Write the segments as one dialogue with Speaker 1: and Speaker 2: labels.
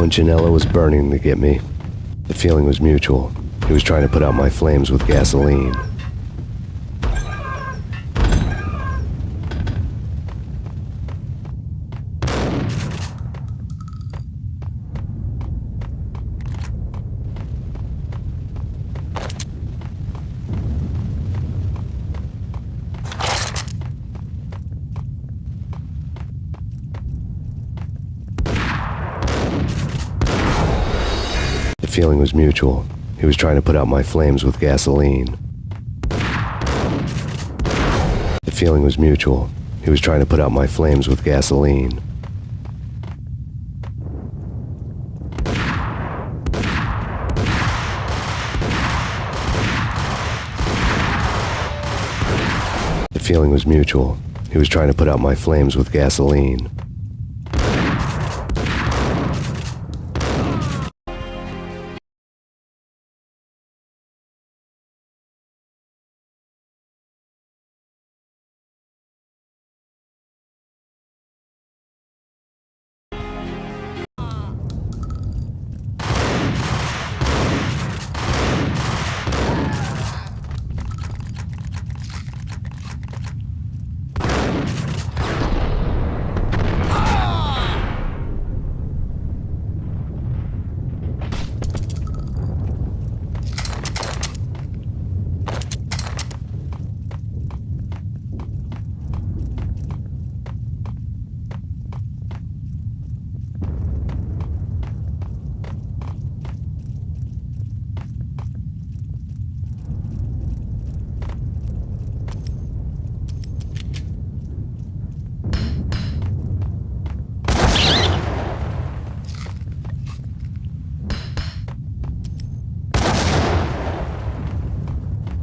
Speaker 1: Punchinello was burning to get me. The feeling was mutual. He was trying to put out my flames with gasoline. The feeling was mutual. He was trying to put out my flames with gasoline. The feeling was mutual. He was trying to put out my flames with gasoline. The feeling was mutual. He was trying to put out my flames with gasoline.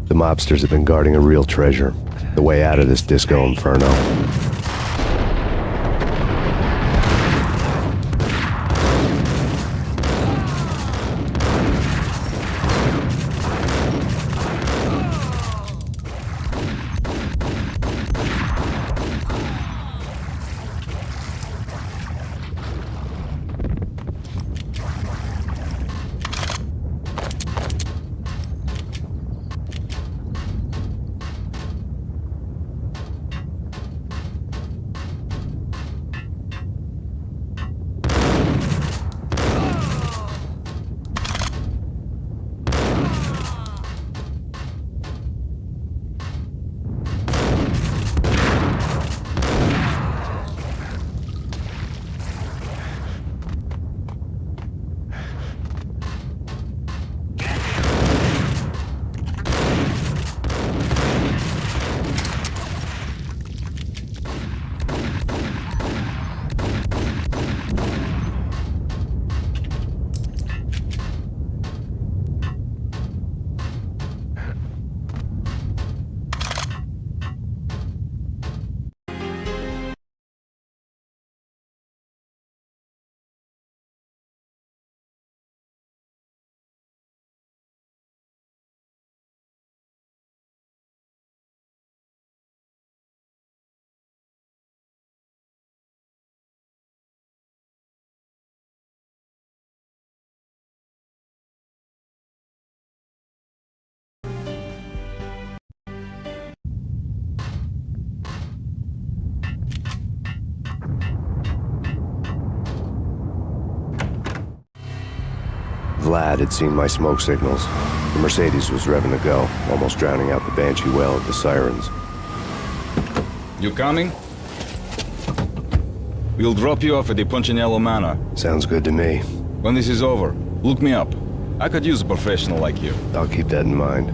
Speaker 1: The mobsters have been guarding a real treasure, the way out of this disco inferno. Vlad had seen my smoke signals. The Mercedes was revving to go, almost drowning out the Banshee well of the sirens.
Speaker 2: You coming? We'll drop you off at the Punchinello Manor.
Speaker 1: Sounds good to me.
Speaker 2: When this is over, look me up. I could use a professional like you.
Speaker 1: I'll keep that in mind.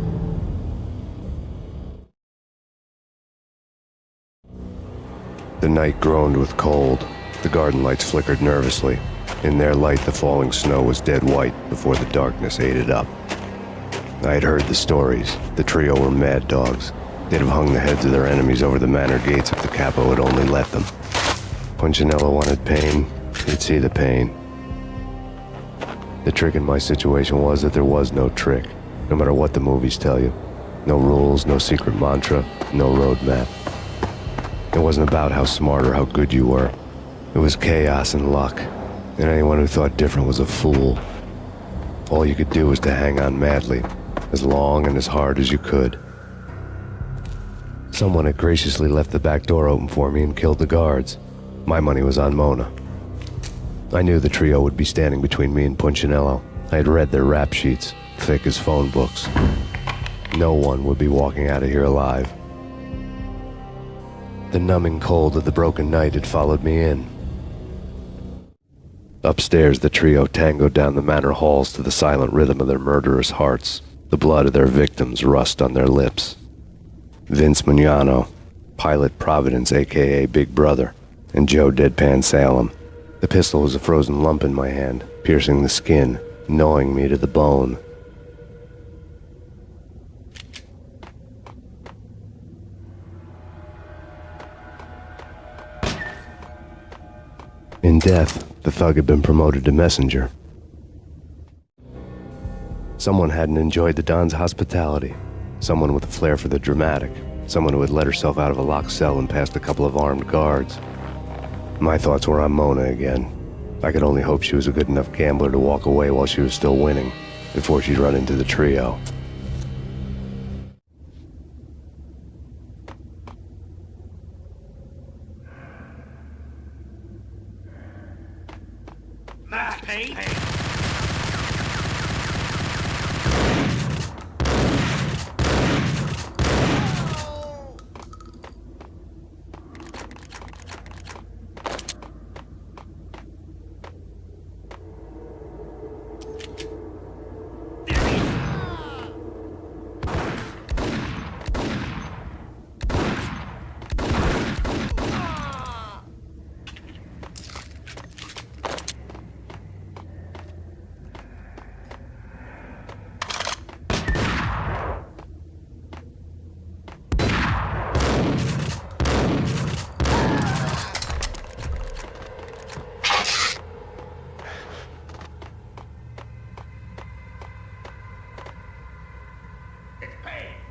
Speaker 1: The night groaned with cold. The garden lights flickered nervously. In their light, the falling snow was dead white before the darkness ate it up. I had heard the stories. The trio were mad dogs. They'd have hung the heads of their enemies over the manor gates if the capo had only let them. Punchinello wanted pain. He'd see the pain. The trick in my situation was that there was no trick, no matter what the movies tell you. No rules, no secret mantra, no roadmap. It wasn't about how smart or how good you were. It was chaos and luck. and anyone who thought different was a fool. All you could do was to hang on madly, as long and as hard as you could. Someone had graciously left the back door open for me and killed the guards. My money was on Mona. I knew the trio would be standing between me and Punchinello. I had read their rap sheets, thick as phone books. No one would be walking out of here alive. The numbing cold of the broken night had followed me in. Upstairs, the trio tangoed down the manor halls to the silent rhythm of their murderous hearts. The blood of their victims rust on their lips. Vince Mugnano, Pilot Providence, a.k.a. Big Brother, and Joe Deadpan Salem. The pistol was a frozen lump in my hand, piercing the skin, gnawing me to the bone. In death, the thug had been promoted to messenger. Someone hadn't enjoyed the Don's hospitality. Someone with a flair for the dramatic. Someone who had let herself out of a locked cell and past a couple of armed guards. My thoughts were on Mona again. I could only hope she was a good enough gambler to walk away while she was still winning, before she'd run into the trio.
Speaker 3: Max Payne?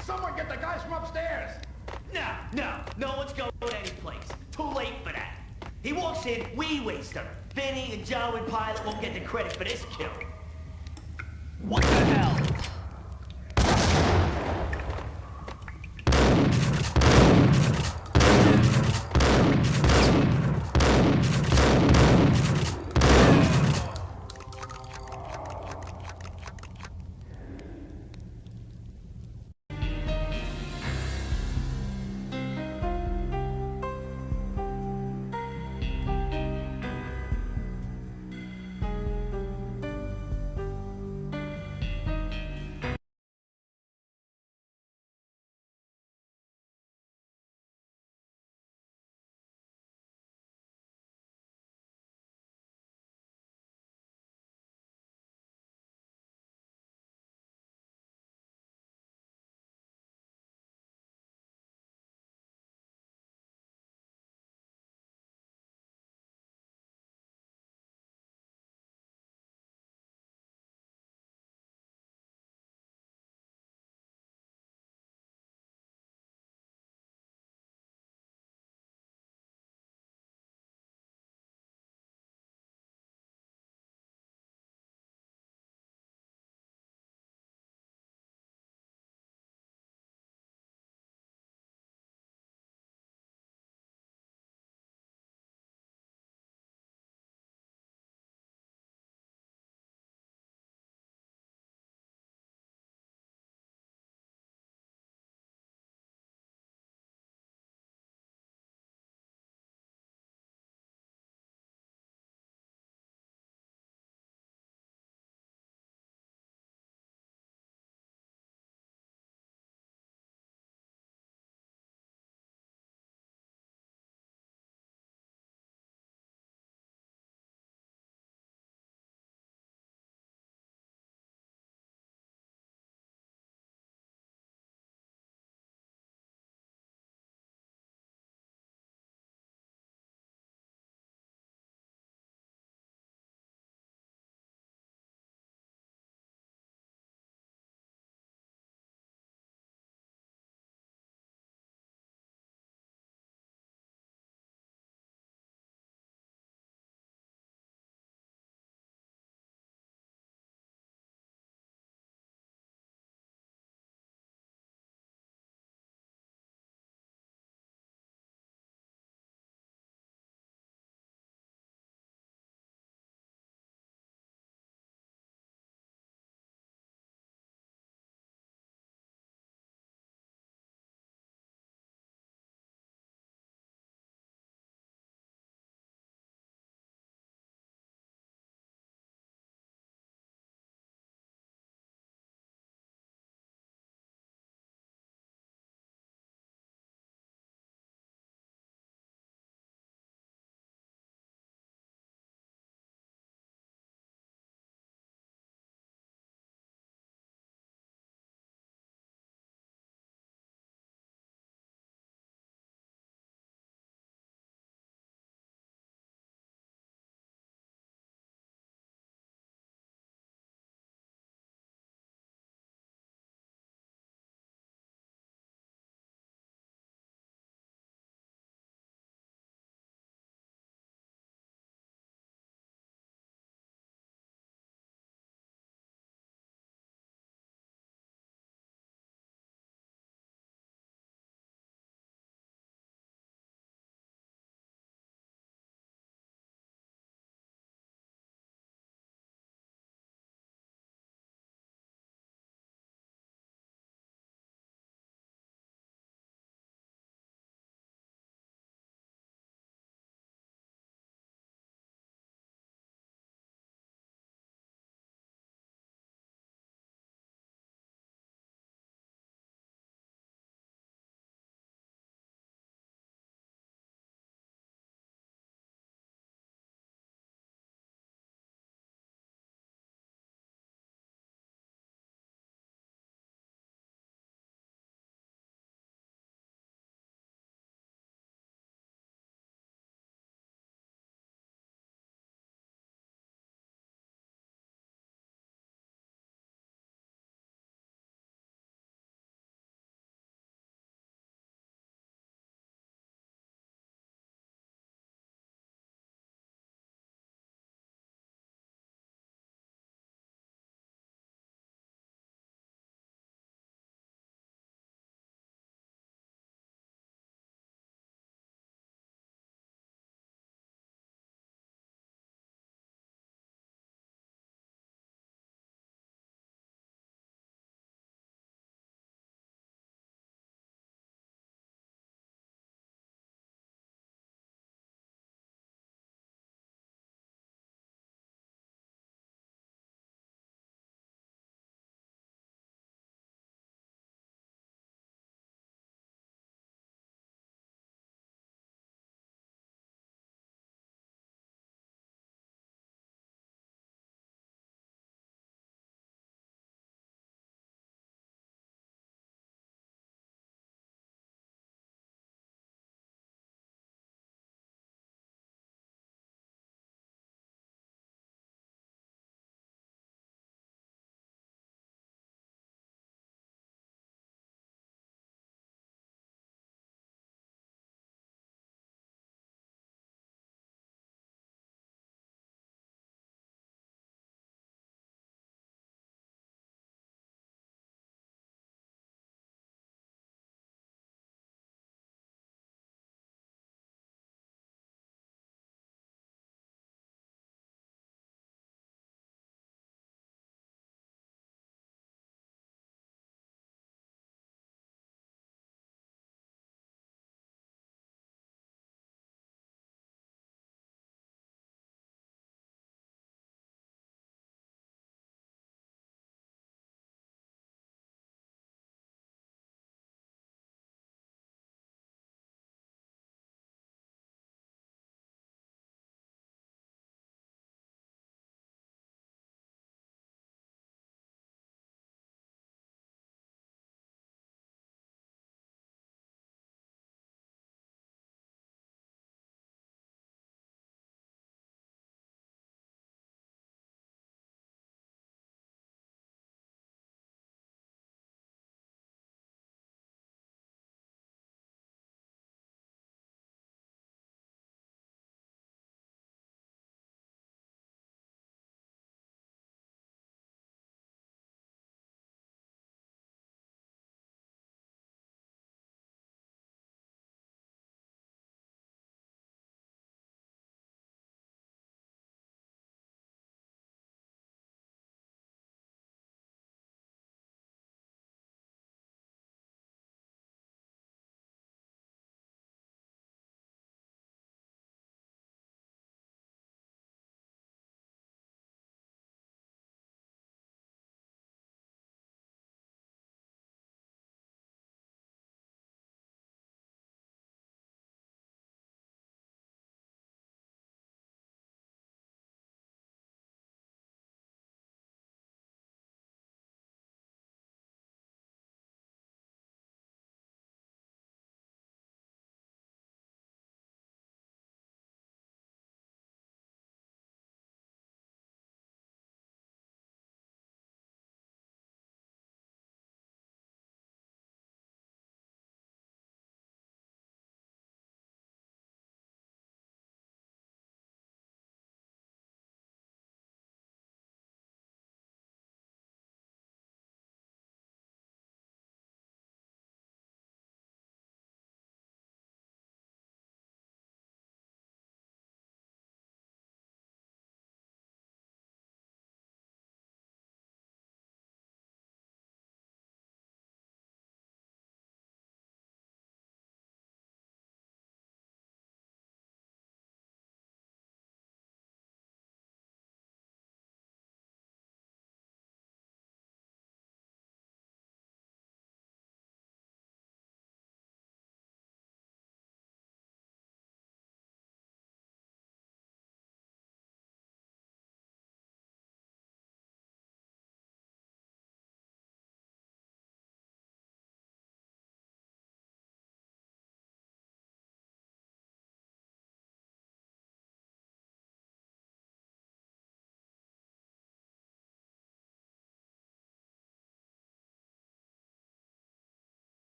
Speaker 4: Someone get the guys from upstairs!
Speaker 3: No one's going any place. Too late for that. He walks in, we waste him. Vinny and Joe and Pilot won't get the credit for this kill. What the hell?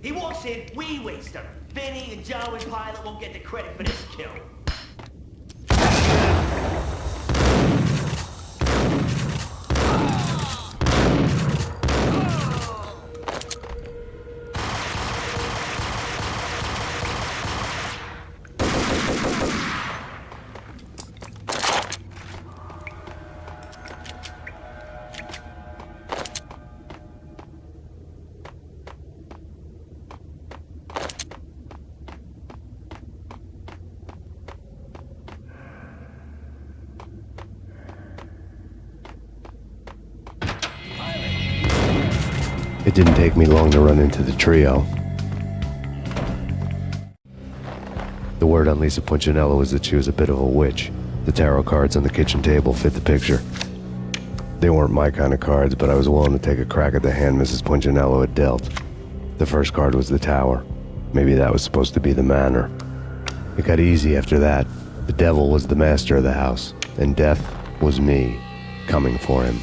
Speaker 3: He walks in, we waste him. Vinny and Joe and Pilot won't get the credit for this kill.
Speaker 1: It didn't take me long to run into the trio. The word on Lisa Punchinello was that she was a bit of a witch. The tarot cards on the kitchen table fit the picture. They weren't my kind of cards, but I was willing to take a crack at the hand Mrs. Punchinello had dealt. The first card was the Tower. Maybe that was supposed to be the manor. It got easy after that. The devil was the master of the house, and death was me, coming for him.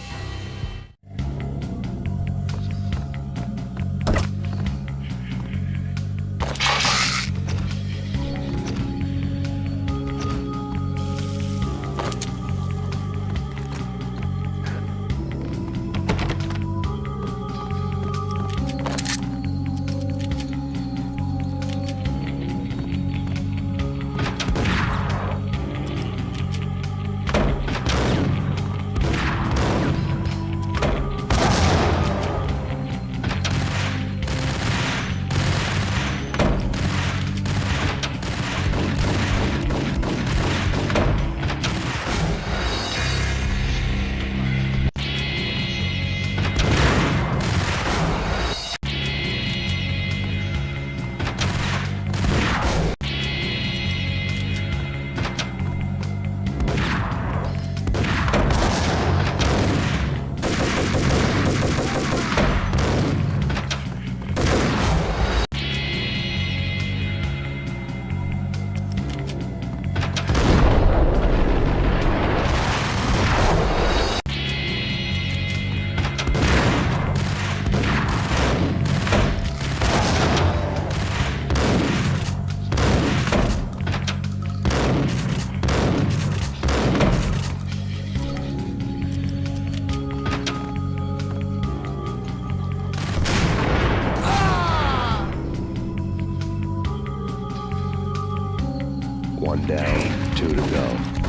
Speaker 1: One down, 2 to go.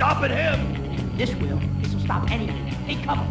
Speaker 4: stopping him.
Speaker 3: This will. This'll stop anything. Take cover.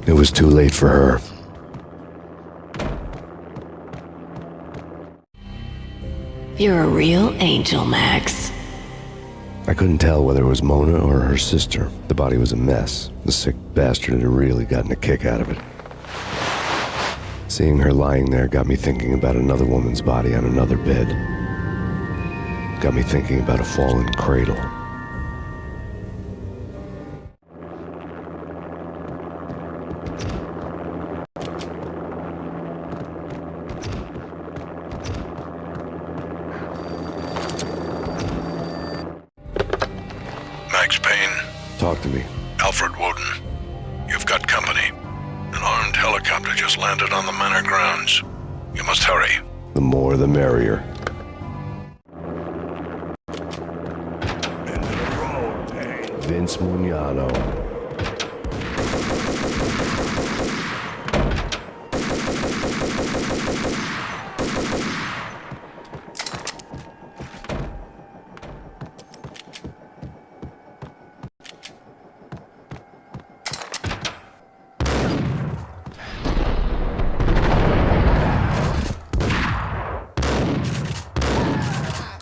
Speaker 1: It was too late for her.
Speaker 5: You're a real angel, Max.
Speaker 1: I couldn't tell whether it was Mona or her sister. The body was a mess. The sick bastard had really gotten a kick out of it. Seeing her lying there got me thinking about another woman's body on another bed. Got me thinking about a fallen cradle.
Speaker 6: Max Payne,
Speaker 1: Talk to me.
Speaker 6: Alfred Woden. You've got company. An armed helicopter just landed on the manor grounds. You must hurry.
Speaker 1: The more the merrier. Vince Mugnano.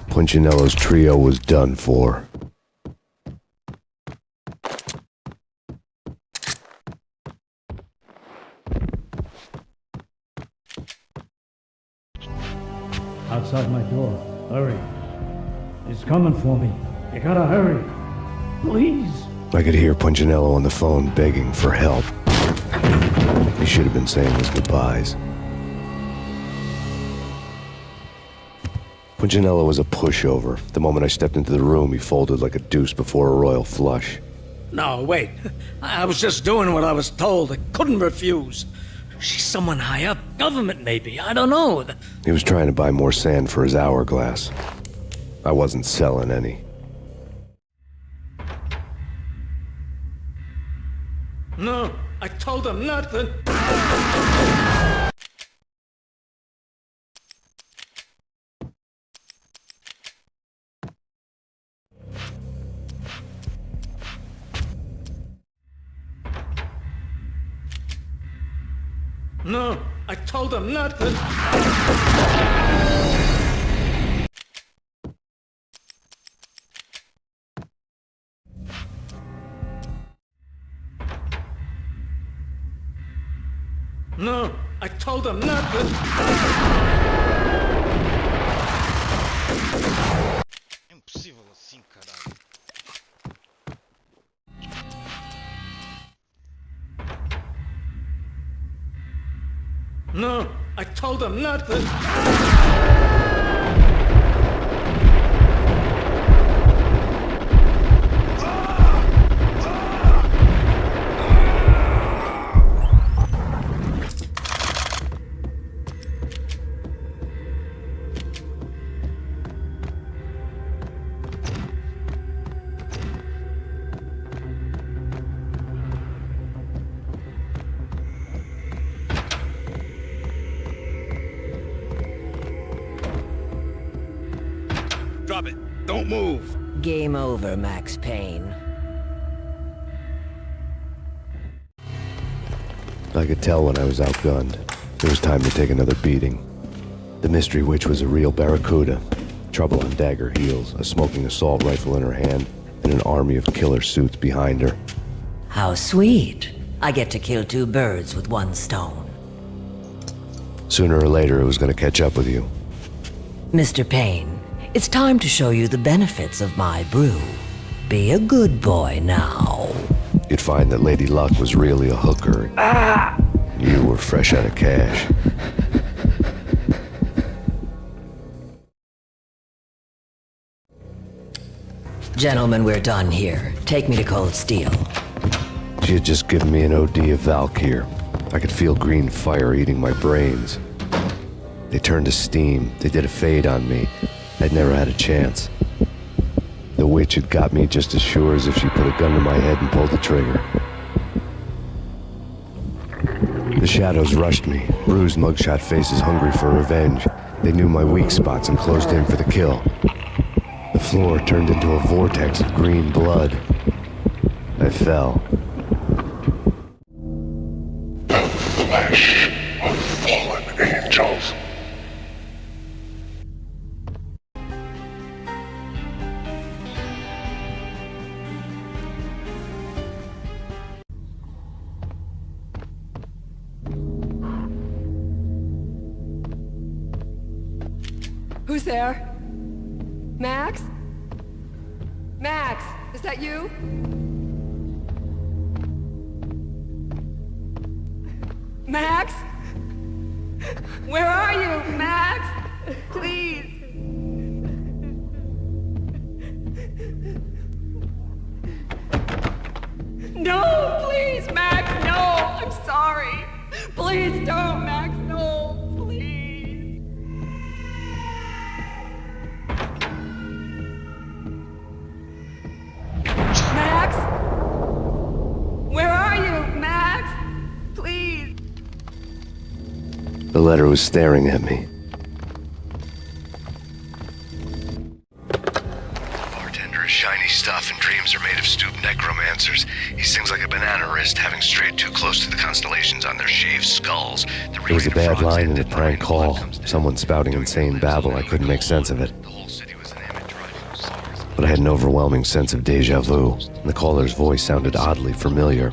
Speaker 1: Punchinello's trio was done for.
Speaker 7: Outside my door. Hurry. He's coming for me. You gotta hurry. Please.
Speaker 1: I could hear Punchinello on the phone begging for help. He should have been saying his goodbyes. Punchinello was a pushover. The moment I stepped into the room, he folded like a deuce before a royal flush.
Speaker 7: No, wait. I was just doing what I was told. I couldn't refuse. She's someone high up. Government, maybe. I don't know.
Speaker 1: He was trying to buy more sand for his hourglass. I wasn't selling any.
Speaker 7: No, I told him nothing. No, I told him nothing. No, I told him nothing.
Speaker 8: É impossível assim, caralho.
Speaker 7: told him not to.
Speaker 2: Drop it. Don't move.
Speaker 8: Game over, Max Payne.
Speaker 1: I could tell when I was outgunned. It was time to take another beating. The mystery witch was a real barracuda. Trouble on dagger heels, a smoking assault rifle in her hand, and an army of killer suits behind her.
Speaker 8: How sweet. I get to kill two birds with one stone.
Speaker 1: Sooner or later, it was going to catch up with you.
Speaker 8: Mr. Payne, it's time to show you the benefits of my brew. Be a good boy now.
Speaker 1: You'd find that Lady Luck was really a hooker. You were fresh out of cash.
Speaker 8: Gentlemen, we're done here. Take me to Cold Steel.
Speaker 1: She had just given me an OD of Valkyr. I could feel green fire eating my brains. They turned to steam. They did a fade on me. I'd never had a chance. The witch had got me just as sure as if she put a gun to my head and pulled the trigger. The shadows rushed me, bruised mugshot faces hungry for revenge. They knew my weak spots and closed in for the kill. The floor turned into a vortex of green blood. I fell.
Speaker 6: Flesh of fallen angels.
Speaker 9: Who's there? Max? Max, is that you? Max? Where are you, Max? Please. No, please, Max, no. I'm sorry. Please don't, Max, no, please. Max? Where are you, Max? Please.
Speaker 1: The letter was staring at me. Bartender is shiny stuff and dreams are made of stooped necromancers. He sings like a banana wrist, having strayed too close to the constellations on their shaved skulls. It was a bad line in a prank call. Someone spouting insane babble. I couldn't make sense of it. But I had an overwhelming sense of deja vu. The caller's voice sounded oddly familiar.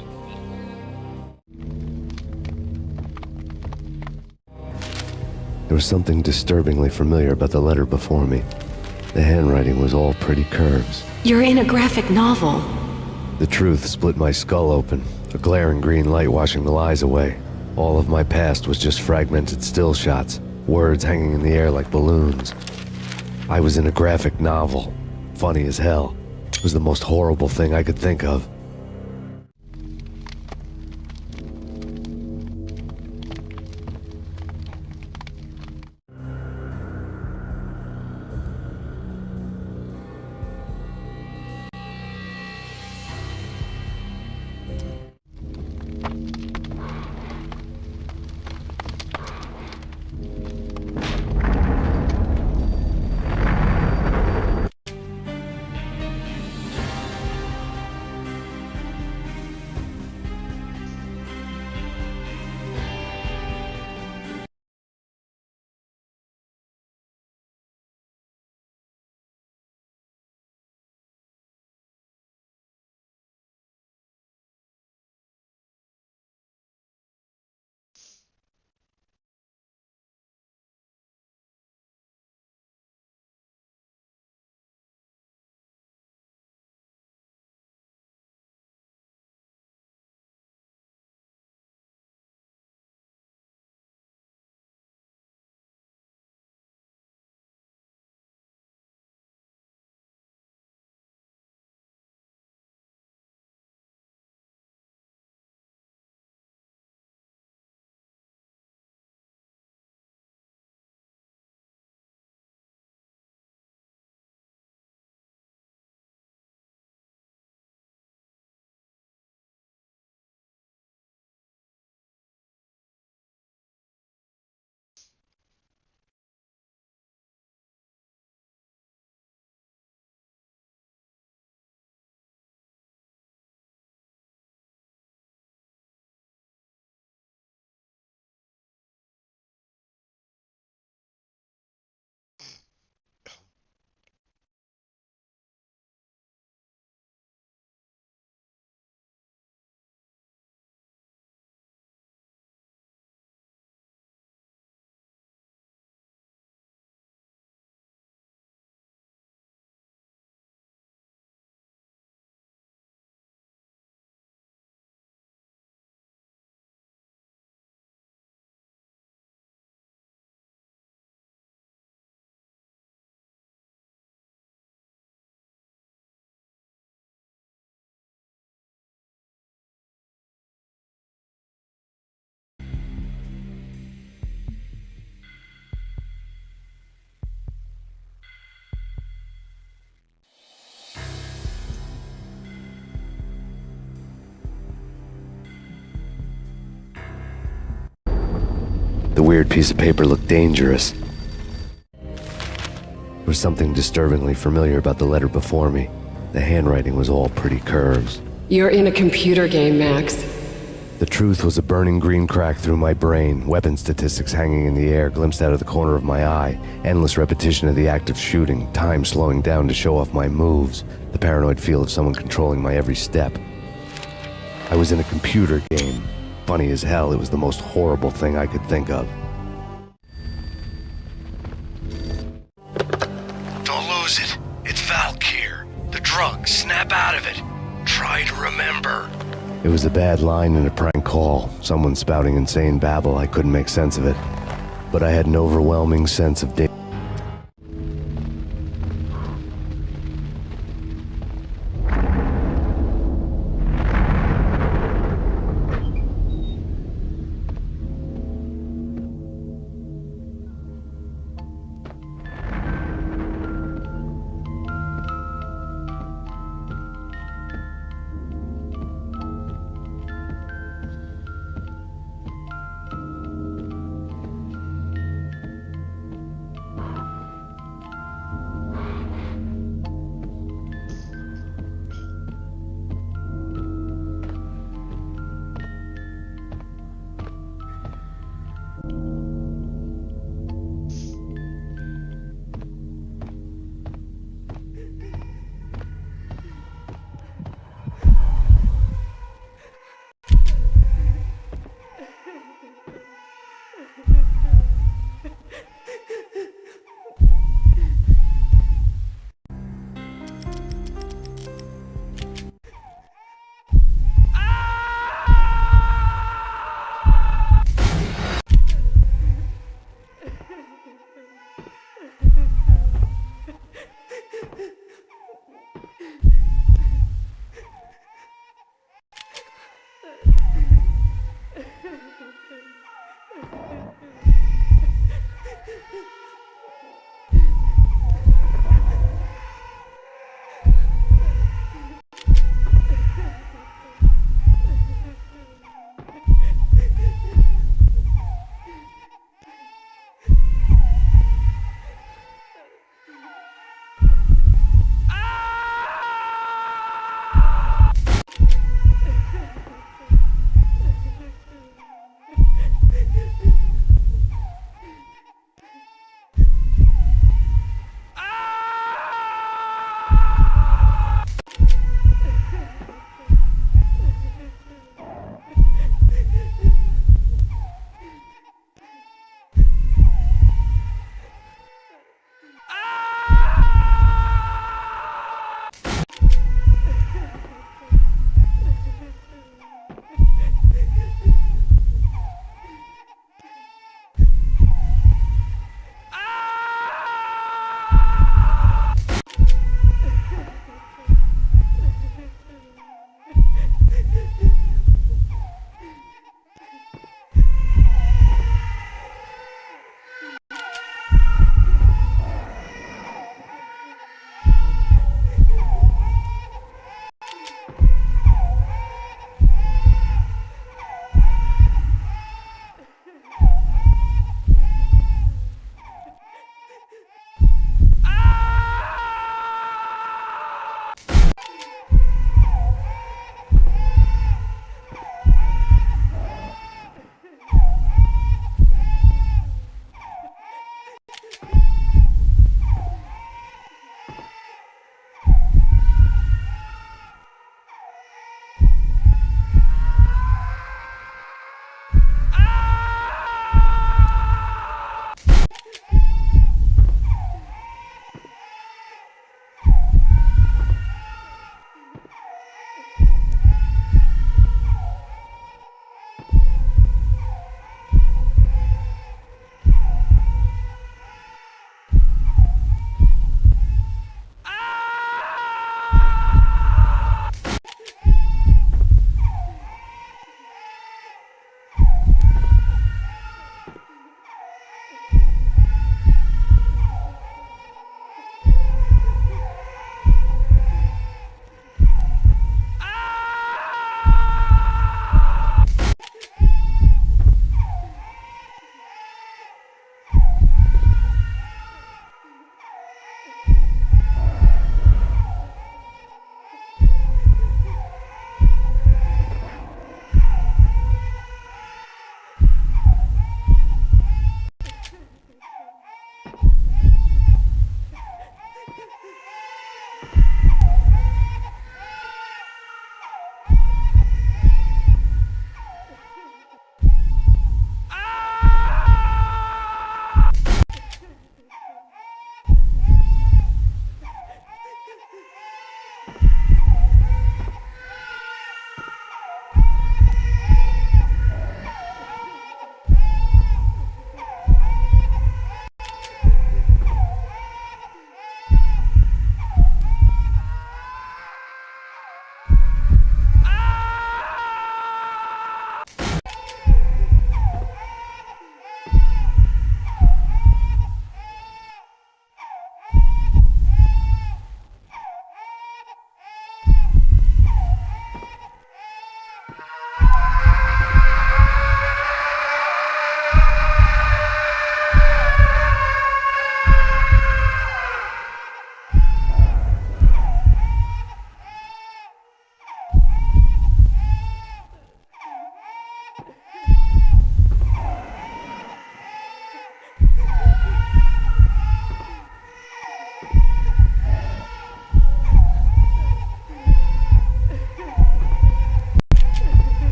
Speaker 1: There was something disturbingly familiar about the letter before me. The handwriting was all pretty curves.
Speaker 5: You're in a graphic novel.
Speaker 1: The truth split my skull open, a glaring green light washing the lies away. All of my past was just fragmented still shots, words hanging in the air like balloons. I was in a graphic novel. Funny as hell. It was the most horrible thing I could think of. The weird piece of paper looked dangerous. There was something disturbingly familiar about the letter before me. The handwriting was all pretty curves.
Speaker 10: You're in a computer game, Max.
Speaker 1: The truth was a burning green crack through my brain, weapon statistics hanging in the air, glimpsed out of the corner of my eye, endless repetition of the act of shooting, time slowing down to show off my moves, the paranoid feel of someone controlling my every step. I was in a computer game. Funny as hell, it was the most horrible thing I could think of.
Speaker 11: Don't lose it. It's Valk here. The drug. Snap out of it. Try to remember.
Speaker 1: It was a bad line in a prank call, someone spouting insane babble. I couldn't make sense of it. But I had an overwhelming sense of danger.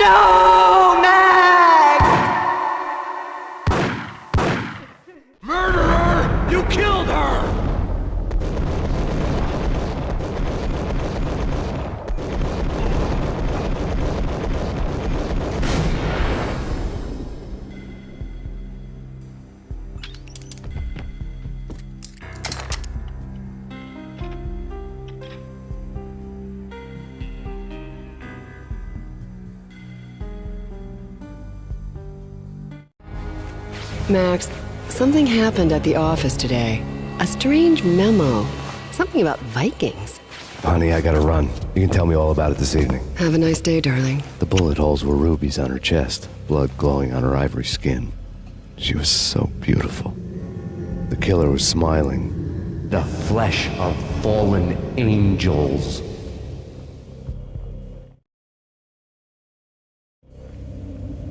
Speaker 9: No, Max!
Speaker 4: Murderer! You killed her!
Speaker 10: Max, something happened at the office today. A strange memo. Something about Vikings.
Speaker 1: Honey, I gotta run. You can tell me all about it this evening.
Speaker 10: Have a nice day, darling.
Speaker 1: The bullet holes were rubies on her chest, blood glowing on her ivory skin. She was so beautiful. The killer was smiling.
Speaker 12: The flesh of fallen angels.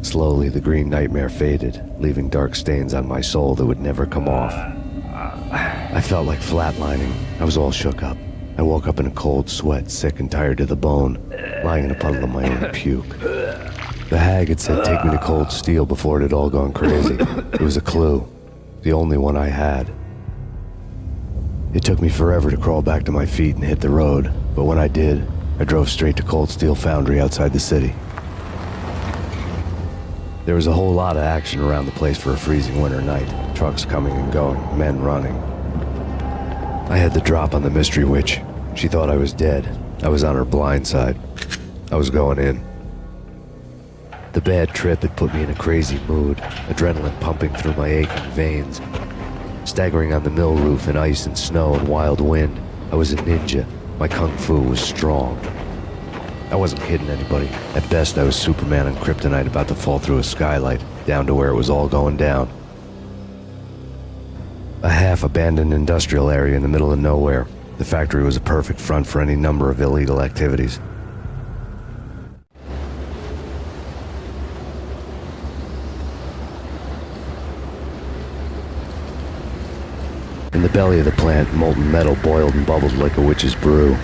Speaker 1: Slowly, the green nightmare faded, leaving dark stains on my soul that would never come off. I felt like flatlining. I was all shook up. I woke up in a cold sweat, sick and tired to the bone, lying in a puddle of my own puke. The hag had said take me to Cold Steel before it had all gone crazy. It was a clue, the only one I had. It took me forever to crawl back to my feet and hit the road, but when I did, I drove straight to Cold Steel Foundry outside the city. There was a whole lot of action around the place for a freezing winter night. Trucks coming and going, men running. I had the drop on the mystery witch. She thought I was dead. I was on her blind side. I was going in. The bad trip had put me in a crazy mood, adrenaline pumping through my aching veins. Staggering on the mill roof in ice and snow and wild wind, I was a ninja. My kung fu was strong. I wasn't kidding anybody. At best, I was Superman on Kryptonite about to fall through a skylight, down to where it was all going down. A half-abandoned industrial area in the middle of nowhere. The factory was a perfect front for any number of illegal activities. In the belly of the plant, molten metal boiled and bubbled like a witch's brew.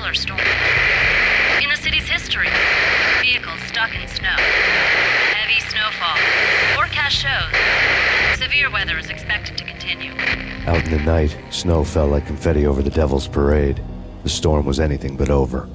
Speaker 13: killer storm. In the city's history, vehicles stuck in snow. Heavy snowfall. Forecast shows severe weather is expected to continue.
Speaker 1: Out in the night, snow fell like confetti over the Devil's Parade. The storm was anything but over.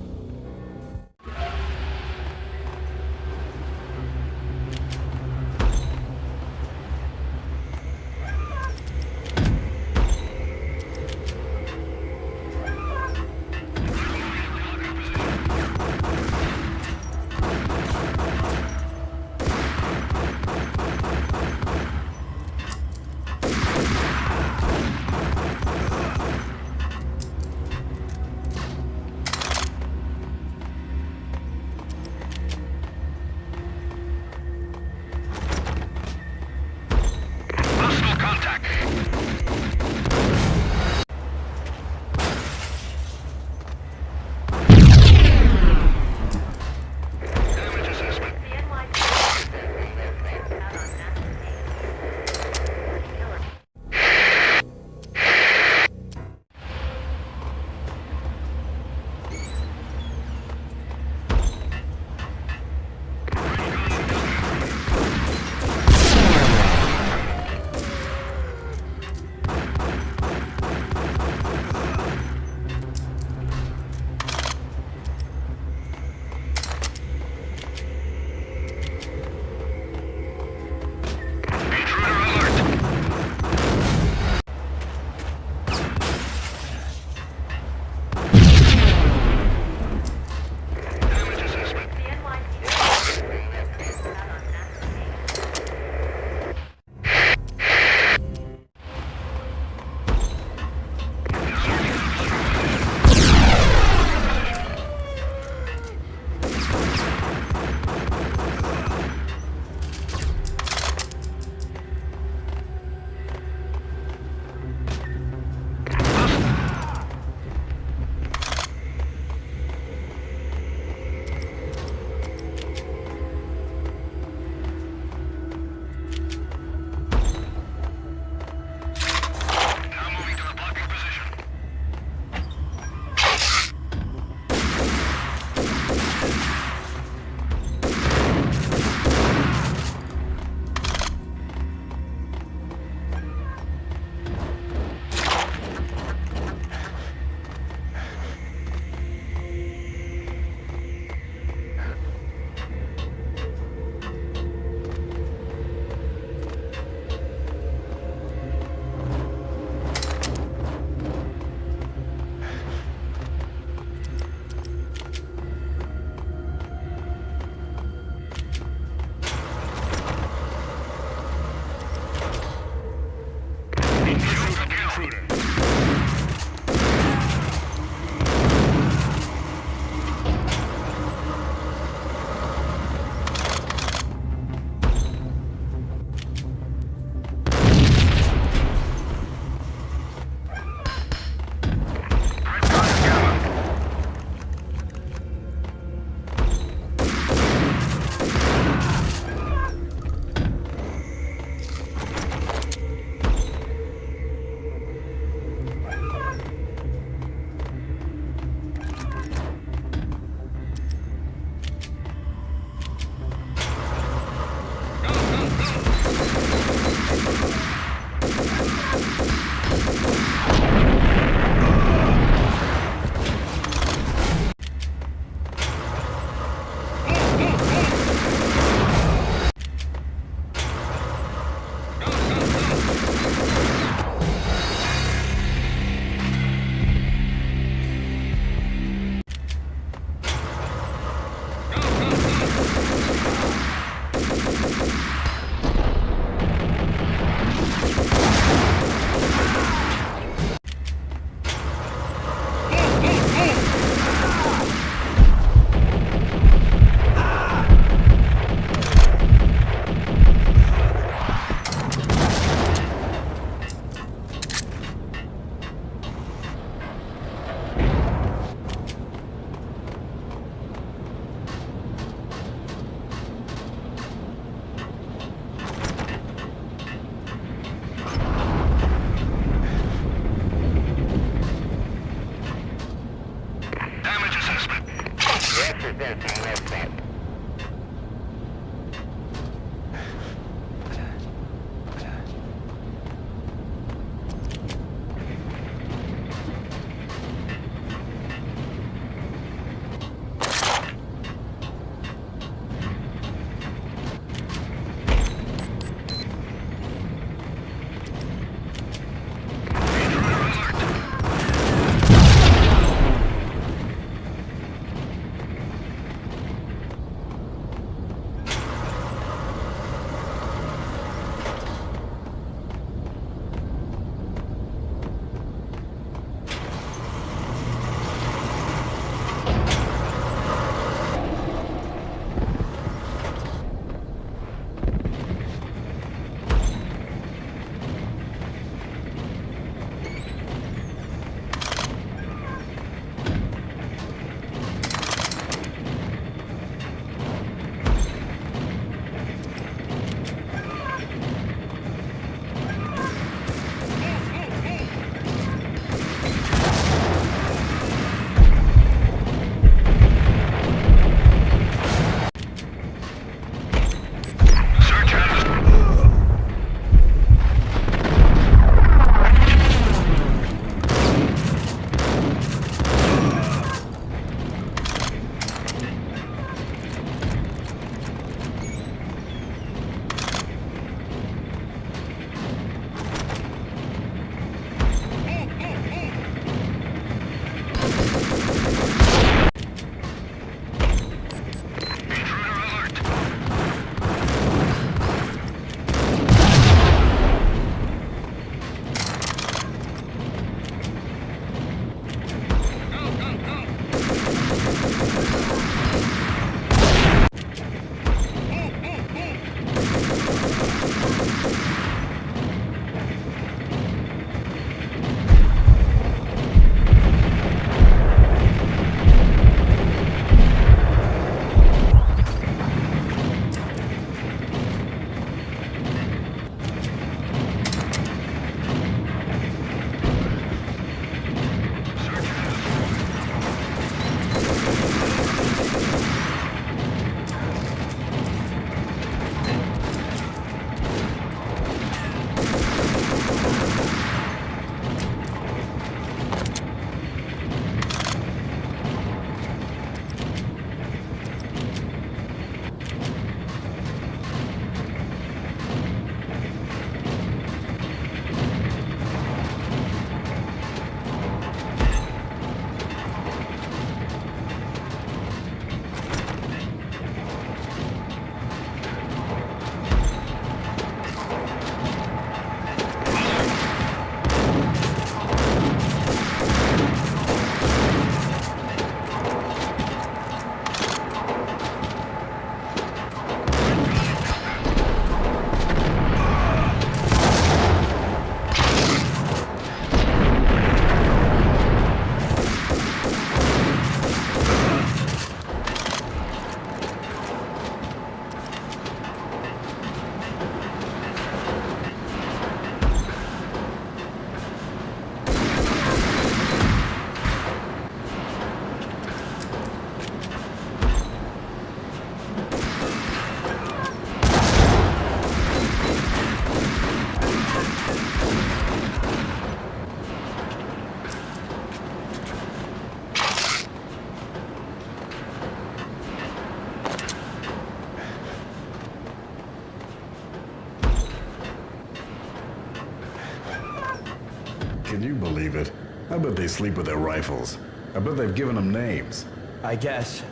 Speaker 4: Can you believe it? I bet they sleep with their rifles. I bet they've given them names.
Speaker 14: I guess.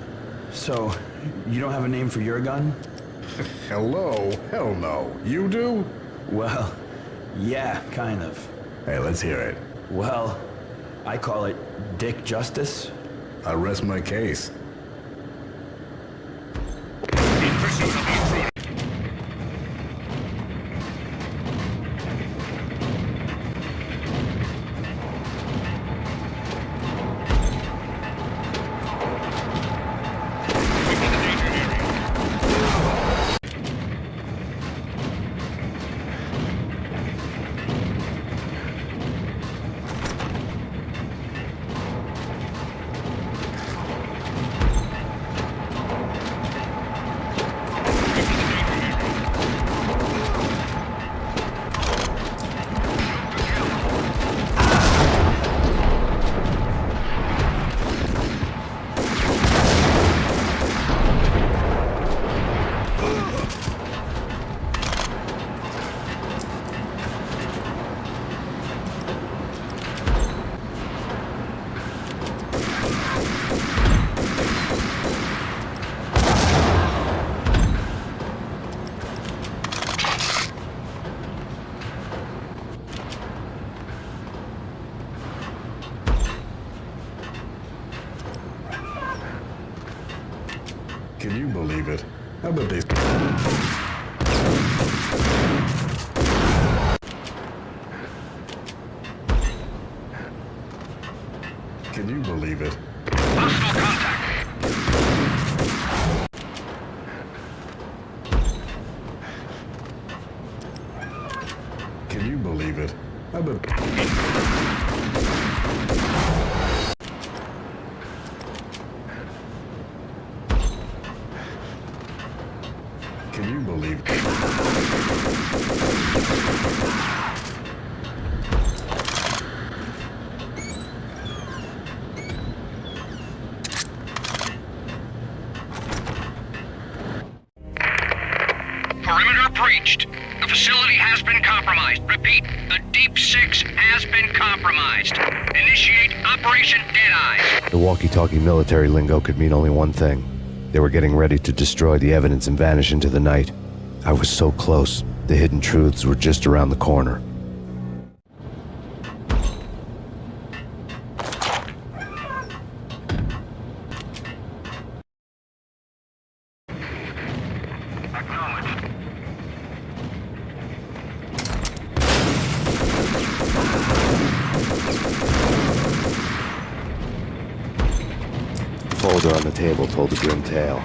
Speaker 14: So, you don't have a name for your gun?
Speaker 4: Hello? Hell no. You do?
Speaker 14: Well, yeah, kind of.
Speaker 4: Hey, let's hear it.
Speaker 14: Well, I call it Dick Justice.
Speaker 4: I rest my case. Can you believe it? I bet they... Can you believe it?
Speaker 11: Hostile contact.
Speaker 4: Can you believe it? I bet... Can you believe it?
Speaker 11: Perimeter breached. The facility has been compromised. Repeat, the Deep Six has been compromised. Initiate Operation Deadeyes.
Speaker 1: The walkie-talkie military lingo could mean only one thing. They were getting ready to destroy the evidence and vanish into the night. I was so close. The hidden truths were just around the corner. The folder on the table told a grim tale.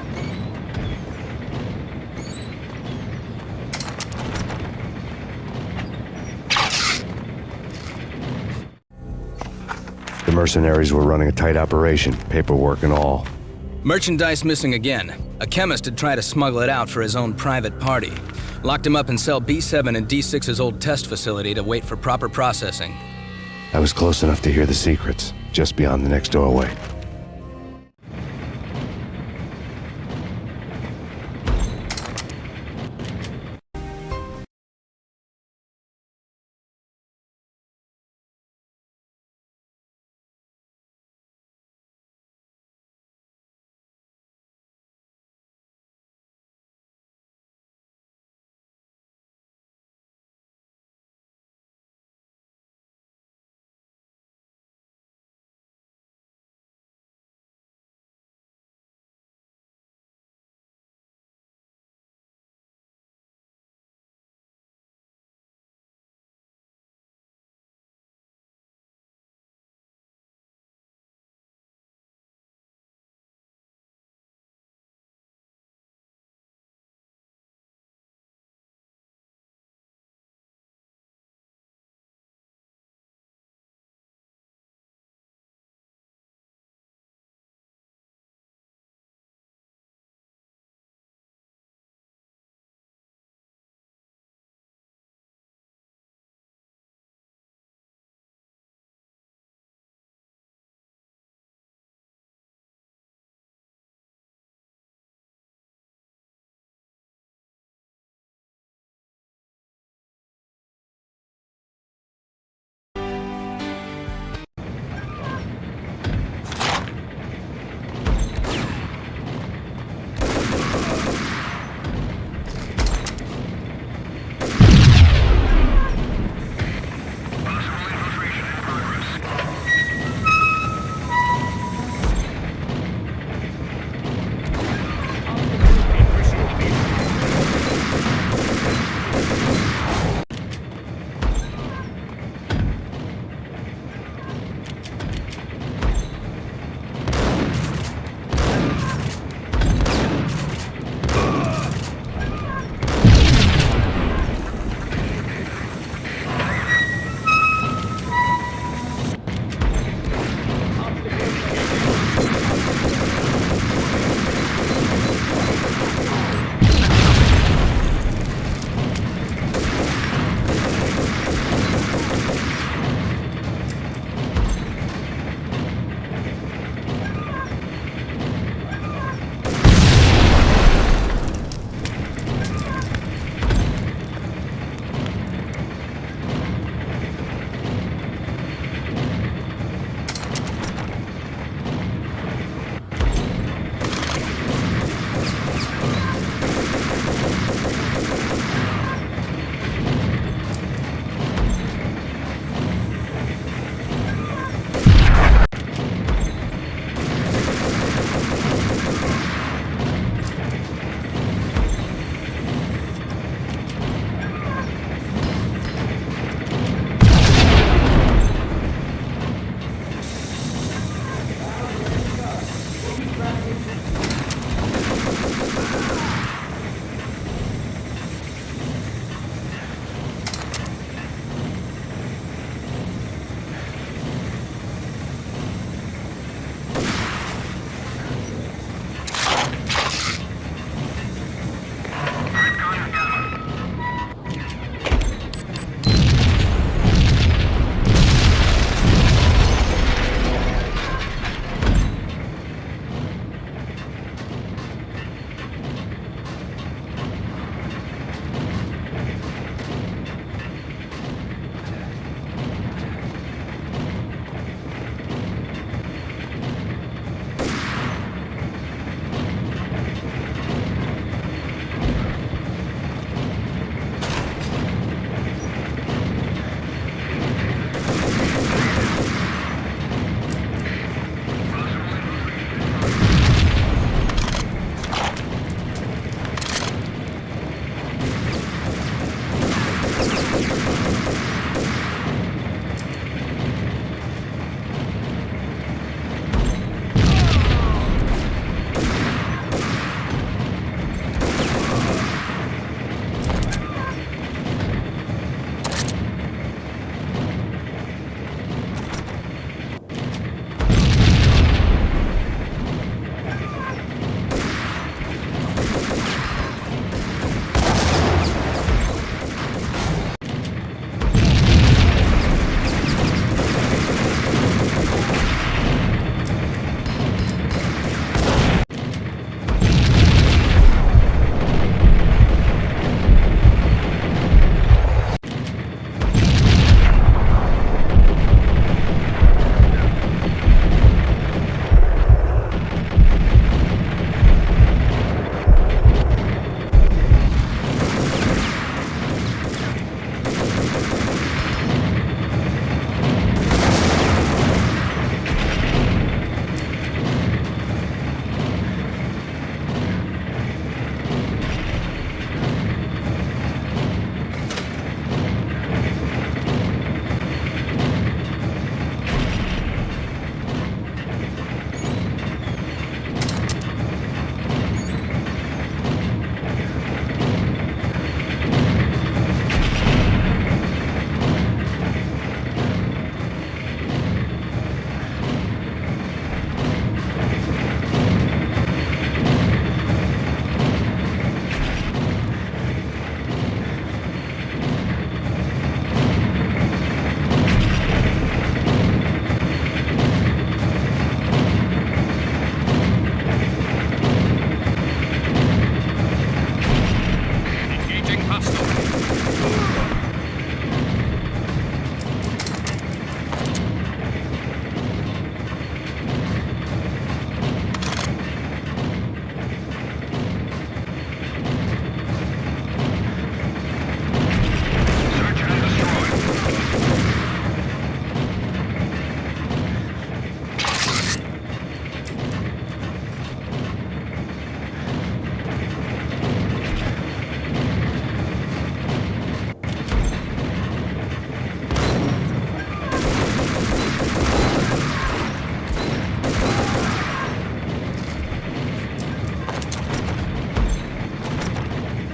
Speaker 1: The mercenaries were running a tight operation, paperwork and all.
Speaker 15: Merchandise missing again. A chemist had tried to smuggle it out for his own private party. Locked him up in cell B7 in D6's old test facility to wait for proper processing.
Speaker 1: I was close enough to hear the secrets, just beyond the next doorway.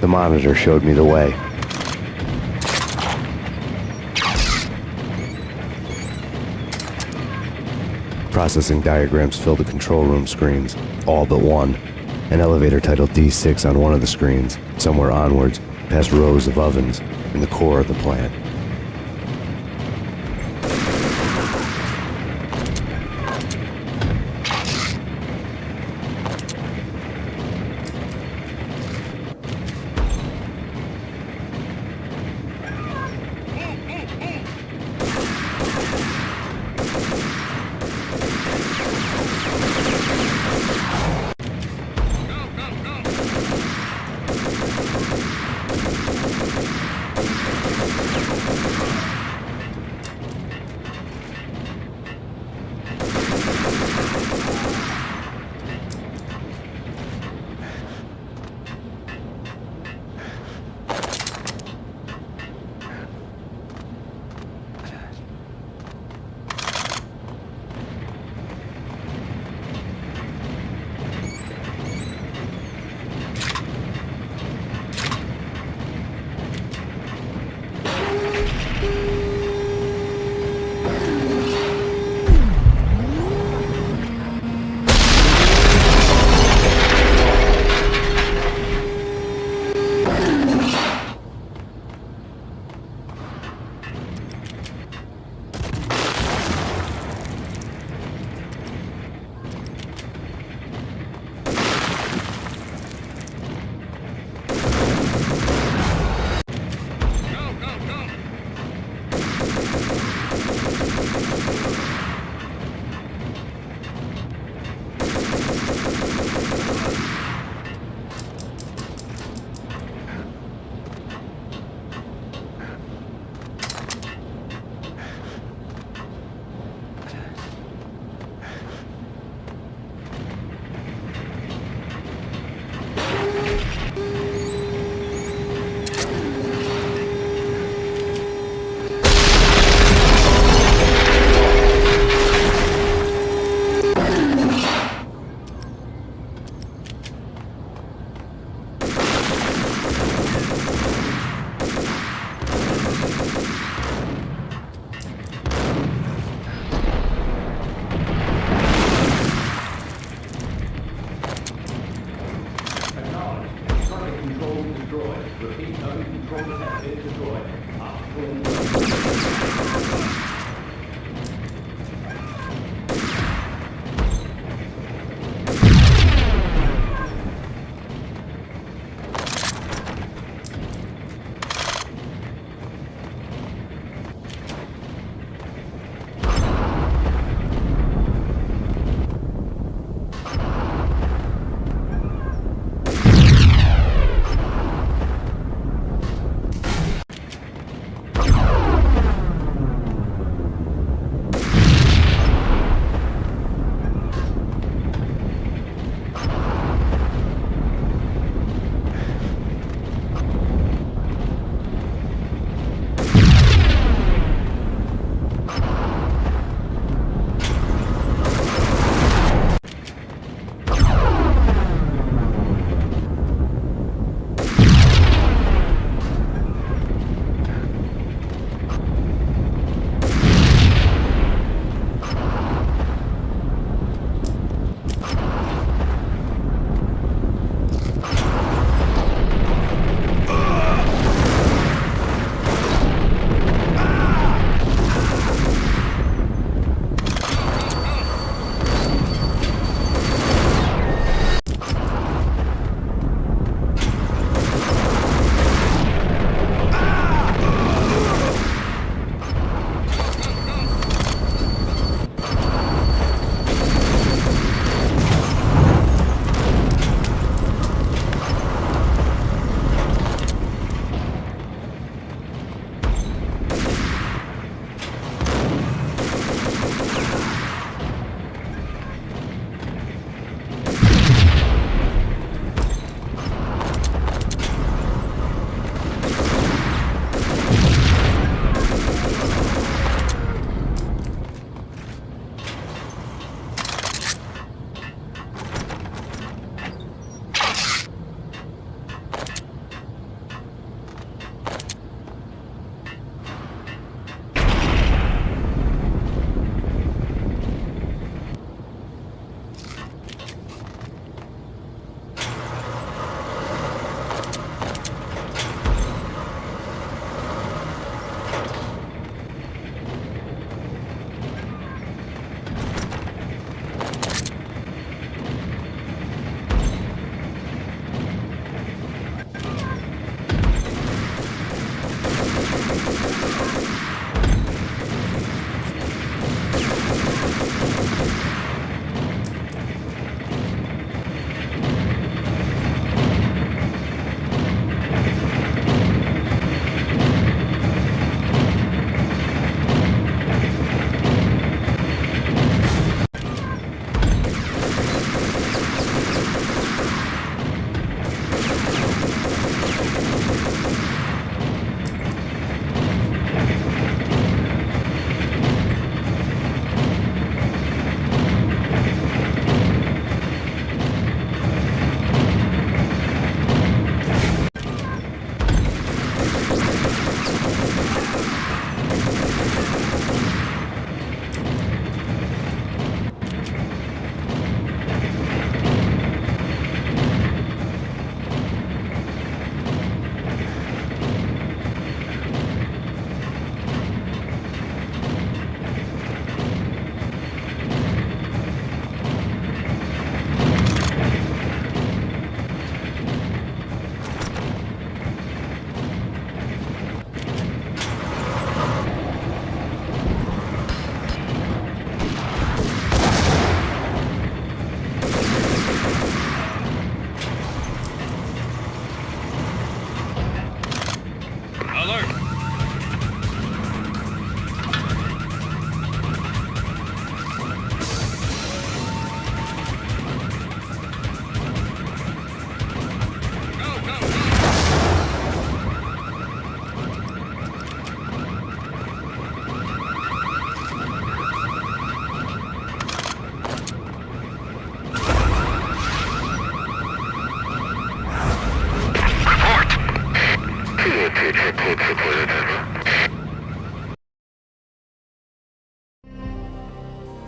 Speaker 1: The monitor showed me the way. Processing diagrams filled the control room screens, all but one. An elevator titled D6 on one of the screens, somewhere onwards, past rows of ovens, in the core of the plant.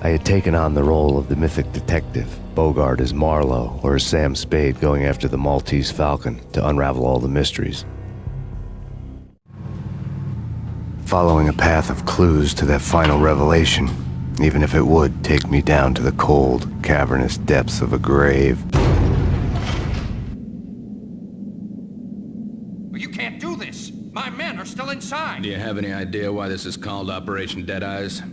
Speaker 1: I had taken on the role of the mythic detective, Bogart as Marlowe or as Sam Spade going after the Maltese Falcon to unravel all the mysteries. Following a path of clues to that final revelation, even if it would take me down to the cold, cavernous depths of a grave.
Speaker 11: You can't do this! My men are still inside!
Speaker 15: Do you have any idea why this is called Operation Dead Eyes?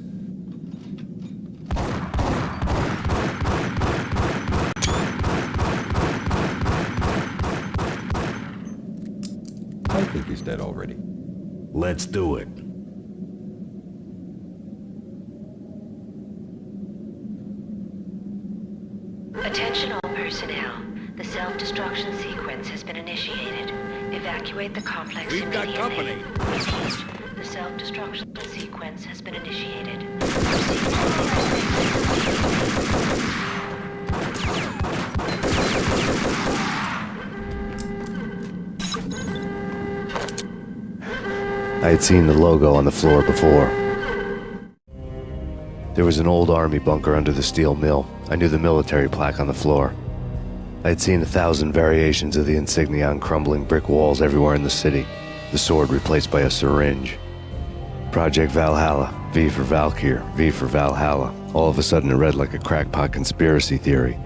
Speaker 16: I think he's dead already.
Speaker 4: Let's do it.
Speaker 5: Attention all personnel. The self-destruction sequence has been initiated. Evacuate the complex
Speaker 11: We've got
Speaker 5: immediately.
Speaker 11: company.
Speaker 5: Repeat. The self-destruction sequence has been initiated.
Speaker 1: I had seen the logo on the floor before. There was an old army bunker under the steel mill. I knew the military plaque on the floor. I had seen 1,000 variations of the insignia on crumbling brick walls everywhere in the city. The sword replaced by a syringe. Project Valhalla, V for Valkyr, V for Valhalla. All of a sudden it read like a crackpot conspiracy theory.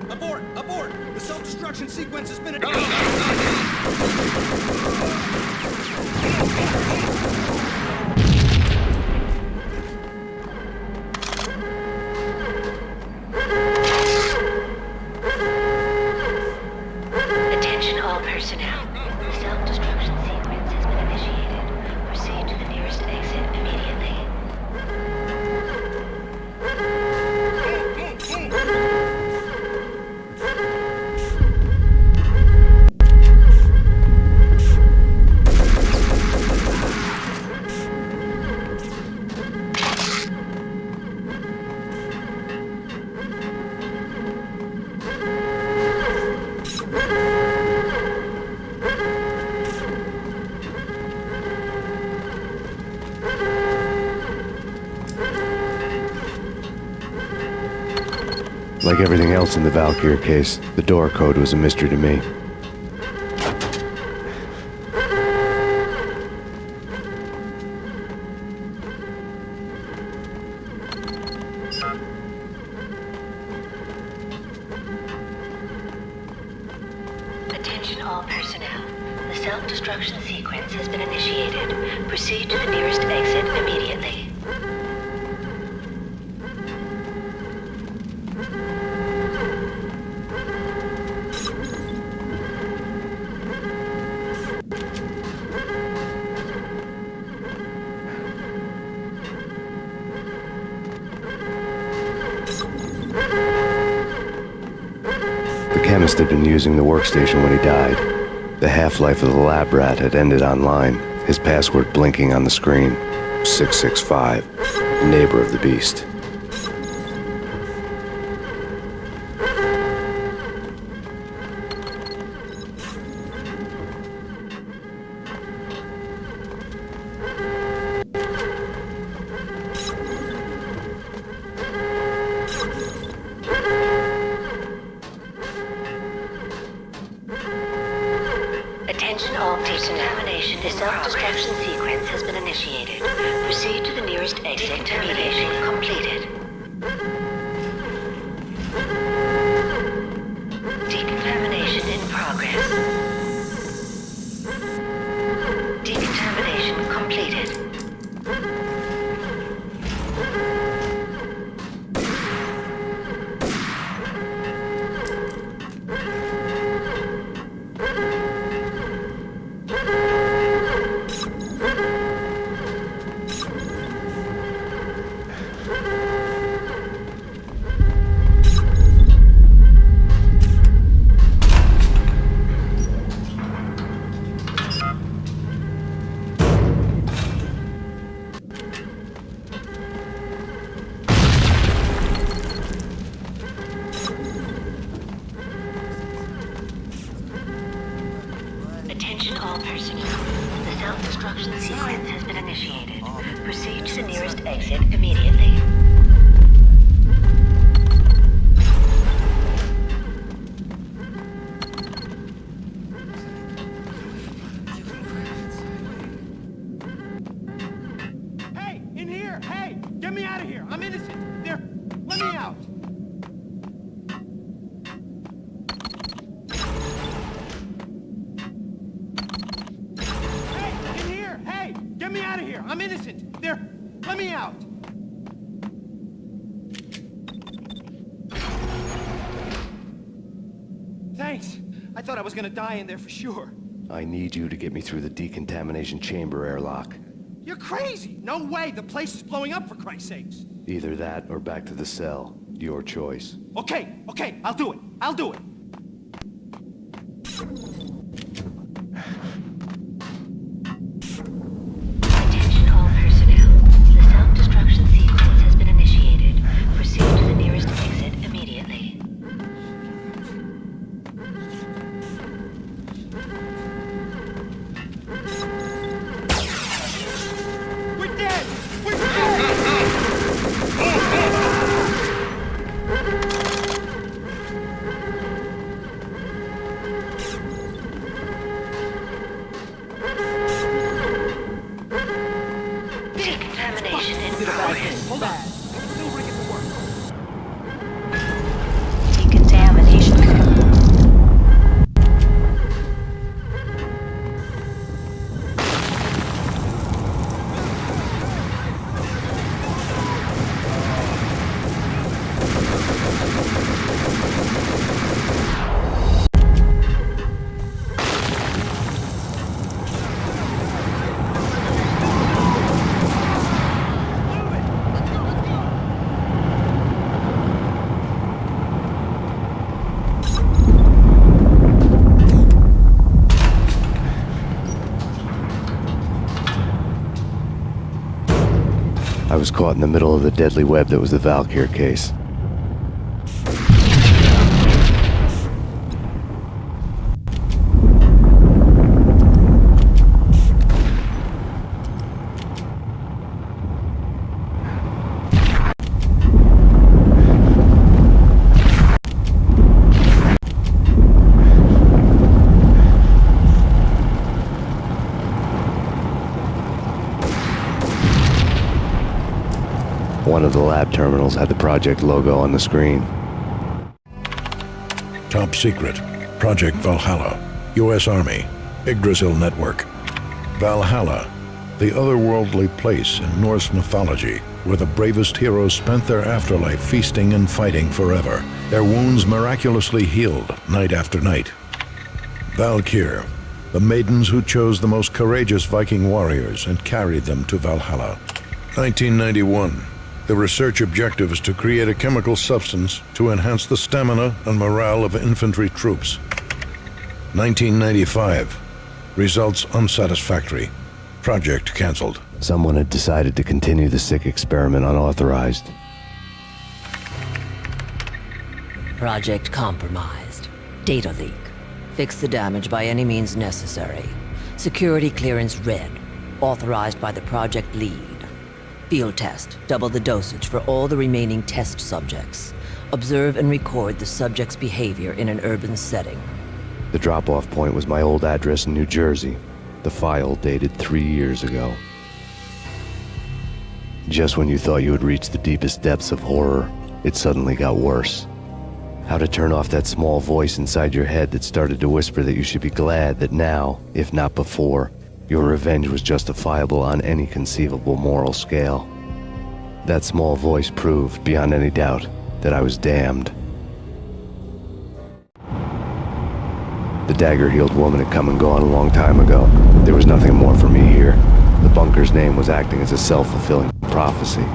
Speaker 11: Abort! Abort! The self-destruction sequence has been...
Speaker 5: Attention all personnel. The self-destruction sequence has been initiated. Proceed to the nearest exit immediately.
Speaker 1: Like everything else in the Valkyr case, the door code was a mystery to me.
Speaker 5: Attention all personnel. The self-destruction sequence has been initiated. Proceed to the nearest exit immediately.
Speaker 1: The chemist had been using the workstation when he died. The half-life of the lab rat had ended online, his password blinking on the screen. 665, neighbor of the beast.
Speaker 5: Attention all personnel. The self-destruction sequence has been initiated. Proceed to the nearest exit immediately. Completed. Decontamination in progress. Decontamination completed. personnel. The self-destruction sequence has been initiated. Proceed to the nearest exit immediately.
Speaker 3: Hey, in here! Hey, get me out of here! I'm innocent! There, let me out! Hey, in here! Hey, get me out of here! I'm innocent! There, let me out! Thanks. I thought I was gonna die in there for sure.
Speaker 1: I need you to get me through the decontamination chamber airlock.
Speaker 3: You're crazy! No way! The place is blowing up, for Christ's sakes!
Speaker 1: Either that or back to the cell. Your choice.
Speaker 3: Okay, I'll do it. I'll do it.
Speaker 5: Attention all personnel. The self-destruction sequence has been initiated. Proceed to the nearest exit immediately.
Speaker 3: We're dead! We're dead!
Speaker 5: Decontamination in
Speaker 3: Did a bad thing.
Speaker 5: progress.
Speaker 3: Hold on. Still bringing to work.
Speaker 5: Decontamination.
Speaker 1: I was caught in the middle of the deadly web that was the Valkyr case. One of the lab terminals had the project logo on the screen.
Speaker 6: Top secret. Project Valhalla. U.S. Army. Yggdrasil Network. Valhalla, the otherworldly place in Norse mythology where the bravest heroes spent their afterlife feasting and fighting forever, their wounds miraculously healed night after night. Valkyr, the maidens who chose the most courageous Viking warriors and carried them to Valhalla. 1991. The research objective is to create a chemical substance to enhance the stamina and morale of infantry troops. 1995. Results unsatisfactory. Project cancelled.
Speaker 1: Someone had decided to continue the sick experiment unauthorized.
Speaker 8: Project compromised. Data leak. Fix the damage by any means necessary. Security clearance red. Authorized by the project lead. Field test. Double the dosage for all the remaining test subjects. Observe and record the subject's behavior in an urban setting.
Speaker 1: The drop-off point was my old address in New Jersey. The file dated 3 years ago. Just when you thought you had reached the deepest depths of horror, it suddenly got worse. How to turn off that small voice inside your head that started to whisper that you should be glad that now, if not before, your revenge was justifiable on any conceivable moral scale. That small voice proved, beyond any doubt, that I was damned. The dagger-heeled woman had come and gone a long time ago. There was nothing more for me here. The bunker's name was acting as a self-fulfilling prophecy.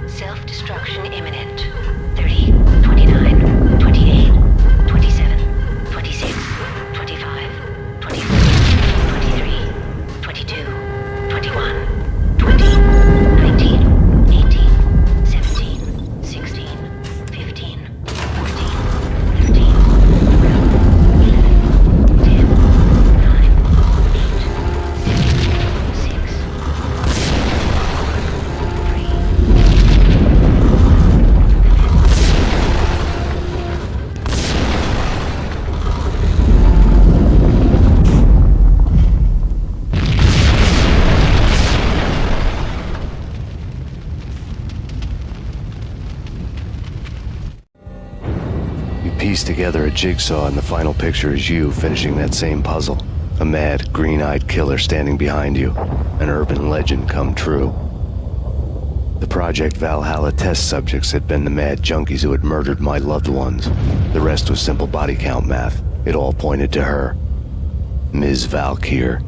Speaker 5: Self-destruction imminent. 30, 29, 28, 27, 26, 25, 24, 23, 22, 21, 20, 19, 18, 17, 16, 15, 14, 13, 12, 11, 10, 9, 8, 7, 6,
Speaker 1: Piece together a jigsaw, and the final picture is you finishing that same puzzle. A mad, green-eyed killer standing behind you. An urban legend come true. The Project Valhalla test subjects had been the mad junkies who had murdered my loved ones. The rest was simple body count math. It all pointed to her. Ms. Valkyr.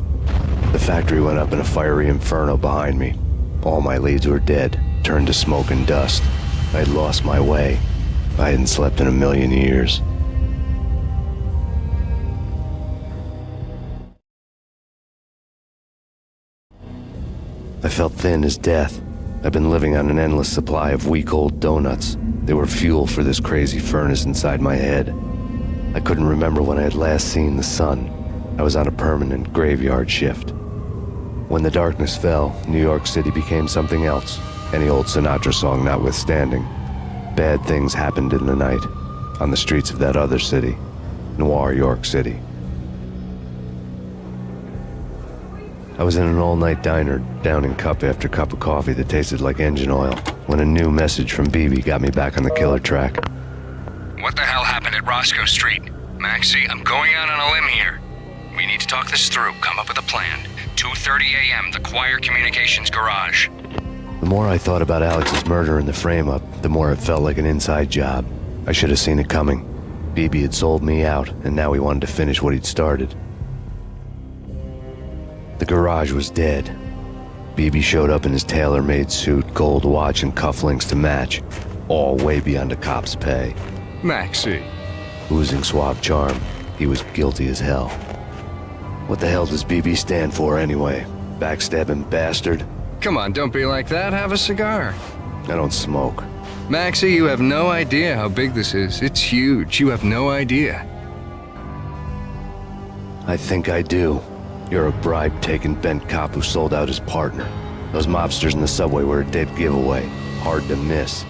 Speaker 1: The factory went up in a fiery inferno behind me. All my leads were dead, turned to smoke and dust. I had lost my way. I hadn't slept in a million years. I felt thin as death. I've been living on an endless supply of week-old donuts. They were fuel for this crazy furnace inside my head. I couldn't remember when I had last seen the sun. I was on a permanent graveyard shift. When the darkness fell, New York City became something else, any old Sinatra song notwithstanding. Bad things happened in the night, on the streets of that other city, Noir York City. I was in an all-night diner, downing cup after cup of coffee that tasted like engine oil, when a new message from BB got me back on the killer track.
Speaker 11: What the hell happened at Roscoe Street? Maxie, I'm going out on a limb here. We need to talk this through, come up with a plan. 2:30 a.m., the Choir Communications Garage.
Speaker 1: The more I thought about Alex's murder and the frame-up, the more it felt like an inside job. I should have seen it coming. BB had sold me out, and now he wanted to finish what he'd started. The garage was dead. BB showed up in his tailor-made suit, gold watch, and cufflinks to match, all way beyond a cop's pay.
Speaker 11: Maxie.
Speaker 1: Oozing suave charm, he was guilty as hell. What the hell does BB stand for anyway? Backstabbing bastard?
Speaker 11: Come on, don't be like that. Have a cigar.
Speaker 1: I don't smoke.
Speaker 11: Maxie, you have no idea how big this is. It's huge. You have no idea.
Speaker 1: I think I do. You're a bribe-taking bent cop who sold out his partner. Those mobsters in the subway were a dead giveaway. Hard to miss.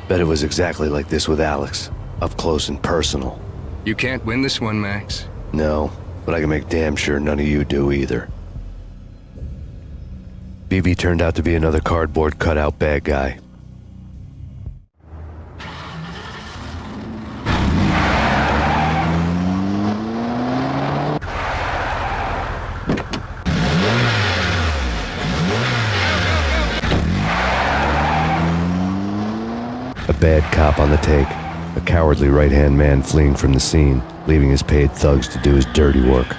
Speaker 1: Bet it was exactly like this with Alex. Up close and personal.
Speaker 11: You can't win this one, Max.
Speaker 1: No, but I can make damn sure none of you do either. BB turned out to be another cardboard cutout bad guy. A bad cop on the take, a cowardly right-hand man fleeing from the scene, leaving his paid thugs to do his dirty work.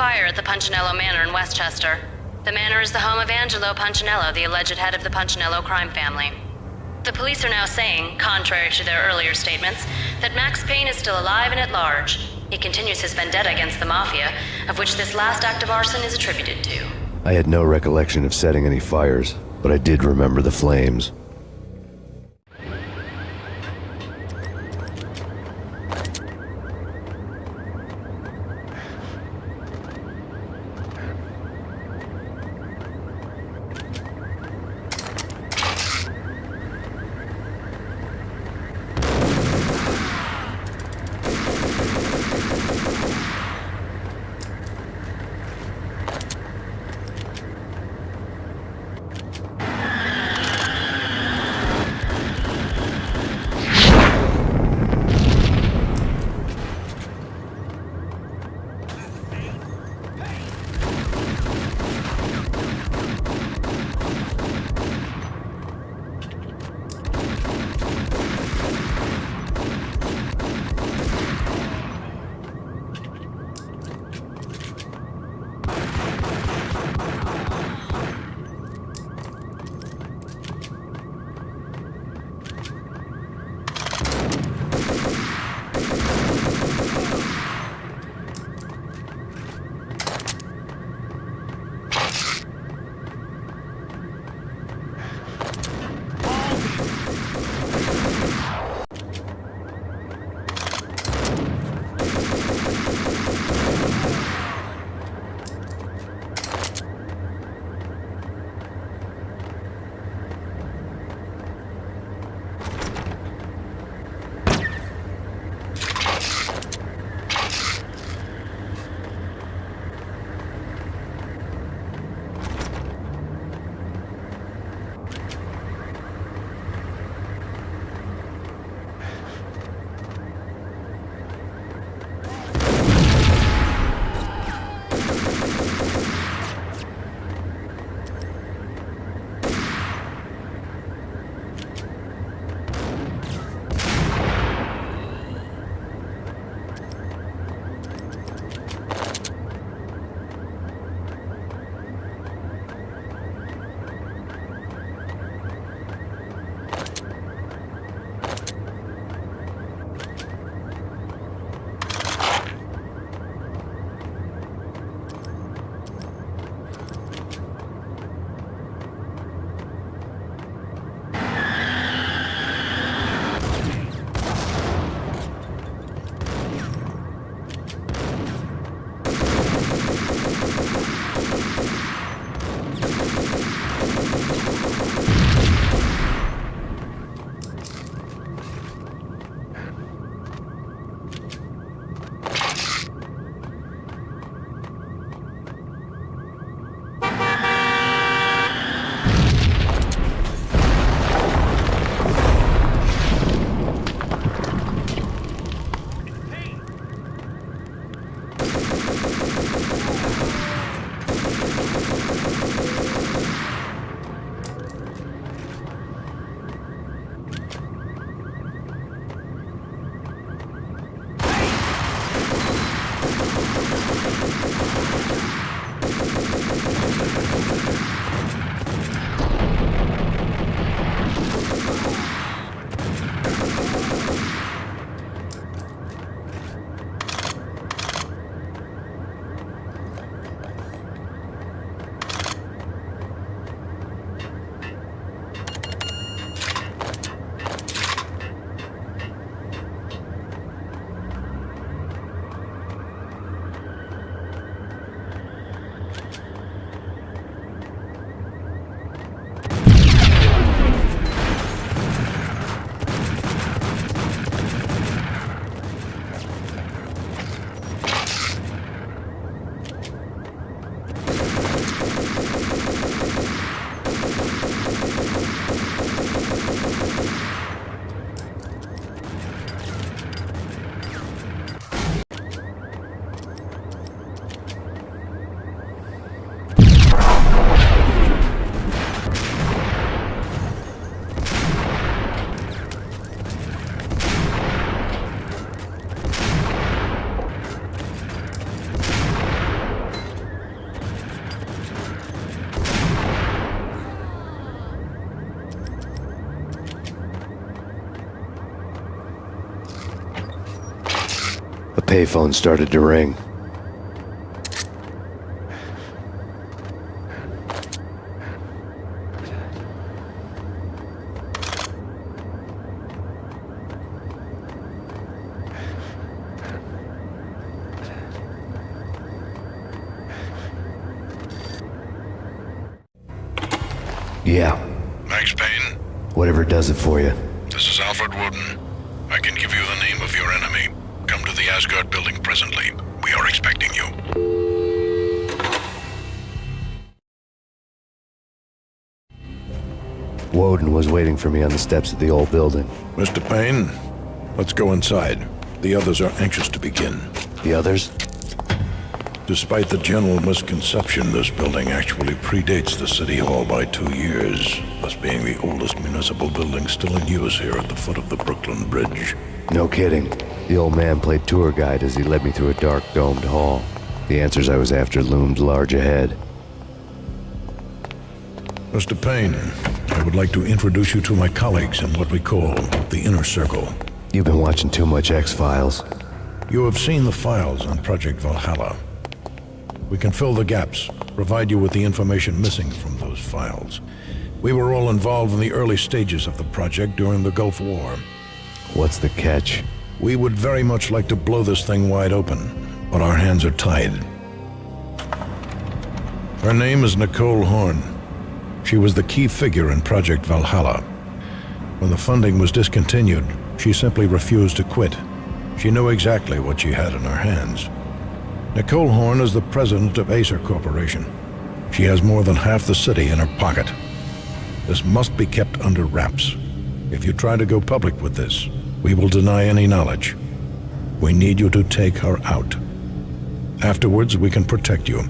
Speaker 13: fire at the Punchinello Manor in Westchester. The manor is the home of Angelo Punchinello, the alleged head of the Punchinello crime family. The police are now saying, contrary to their earlier statements, that Max Payne is still alive and at large. He continues his vendetta against the Mafia, of which this last act of arson is attributed to.
Speaker 1: I had no recollection of setting any fires, but I did remember the flames. A payphone started to ring. Yeah.
Speaker 6: Max Payne?
Speaker 1: Whatever does it for you.
Speaker 6: This is Alfred Woden. I can give you the name of your enemy. Come to the Asgard building presently. We are expecting you.
Speaker 1: Woden was waiting for me on the steps of the old building.
Speaker 6: Mr. Payne, let's go inside. The others are anxious to begin.
Speaker 1: The others?
Speaker 6: Despite the general misconception, this building actually predates the City Hall by 2 years, thus being the oldest municipal building still in use here at the foot of the Brooklyn Bridge.
Speaker 1: No kidding. The old man played tour guide as he led me through a dark, domed hall. The answers I was after loomed large ahead.
Speaker 6: Mr. Payne, I would like to introduce you to my colleagues in what we call the Inner Circle.
Speaker 1: You've been watching too much X-Files.
Speaker 6: You have seen the files on Project Valhalla. We can fill the gaps, provide you with the information missing from those files. We were all involved in the early stages of the project during the Gulf War.
Speaker 1: What's the catch?
Speaker 6: We would very much like to blow this thing wide open, but our hands are tied. Her name is Nicole Horn. She was the key figure in Project Valhalla. When the funding was discontinued, she simply refused to quit. She knew exactly what she had in her hands. Nicole Horn is the president of Acer Corporation. She has more than half the city in her pocket. This must be kept under wraps. If you try to go public with this, we will deny any knowledge. We need you to take her out. Afterwards, we can protect you.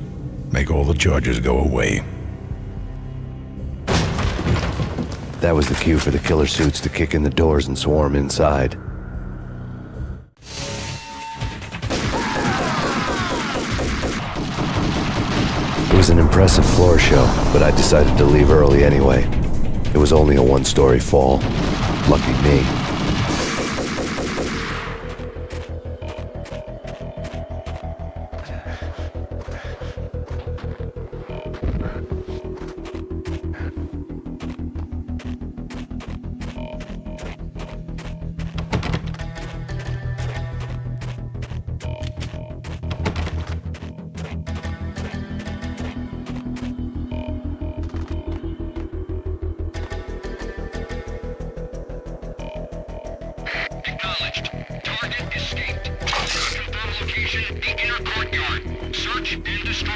Speaker 6: Make all the charges go away.
Speaker 1: That was the cue for the killer suits to kick in the doors and swarm inside. It was an impressive floor show, but I decided to leave early anyway. It was only a one-story fall. Lucky me.
Speaker 11: Acknowledged. Target escaped. Confirm location, the inner courtyard. Search and destroy.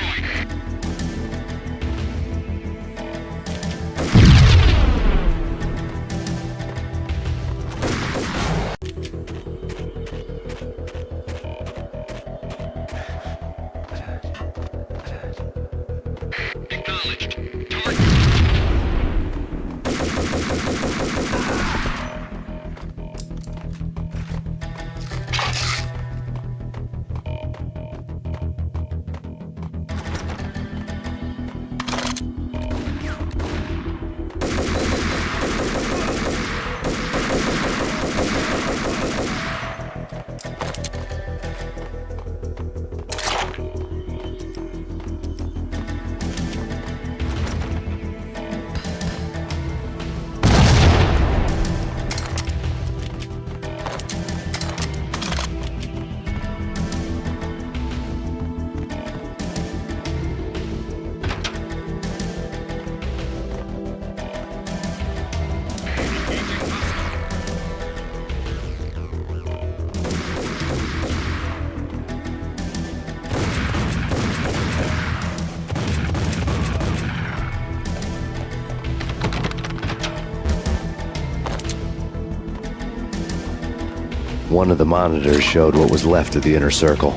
Speaker 1: One of the monitors showed what was left of the inner circle.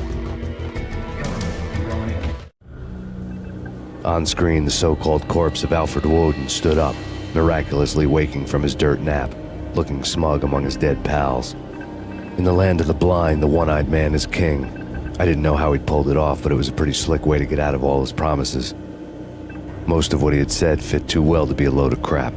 Speaker 1: On screen, the so-called corpse of Alfred Woden stood up, miraculously waking from his dirt nap, looking smug among his dead pals. In the land of the blind, the one-eyed man is king. I didn't know how he'd pulled it off, but it was a pretty slick way to get out of all his promises. Most of what he had said fit too well to be a load of crap.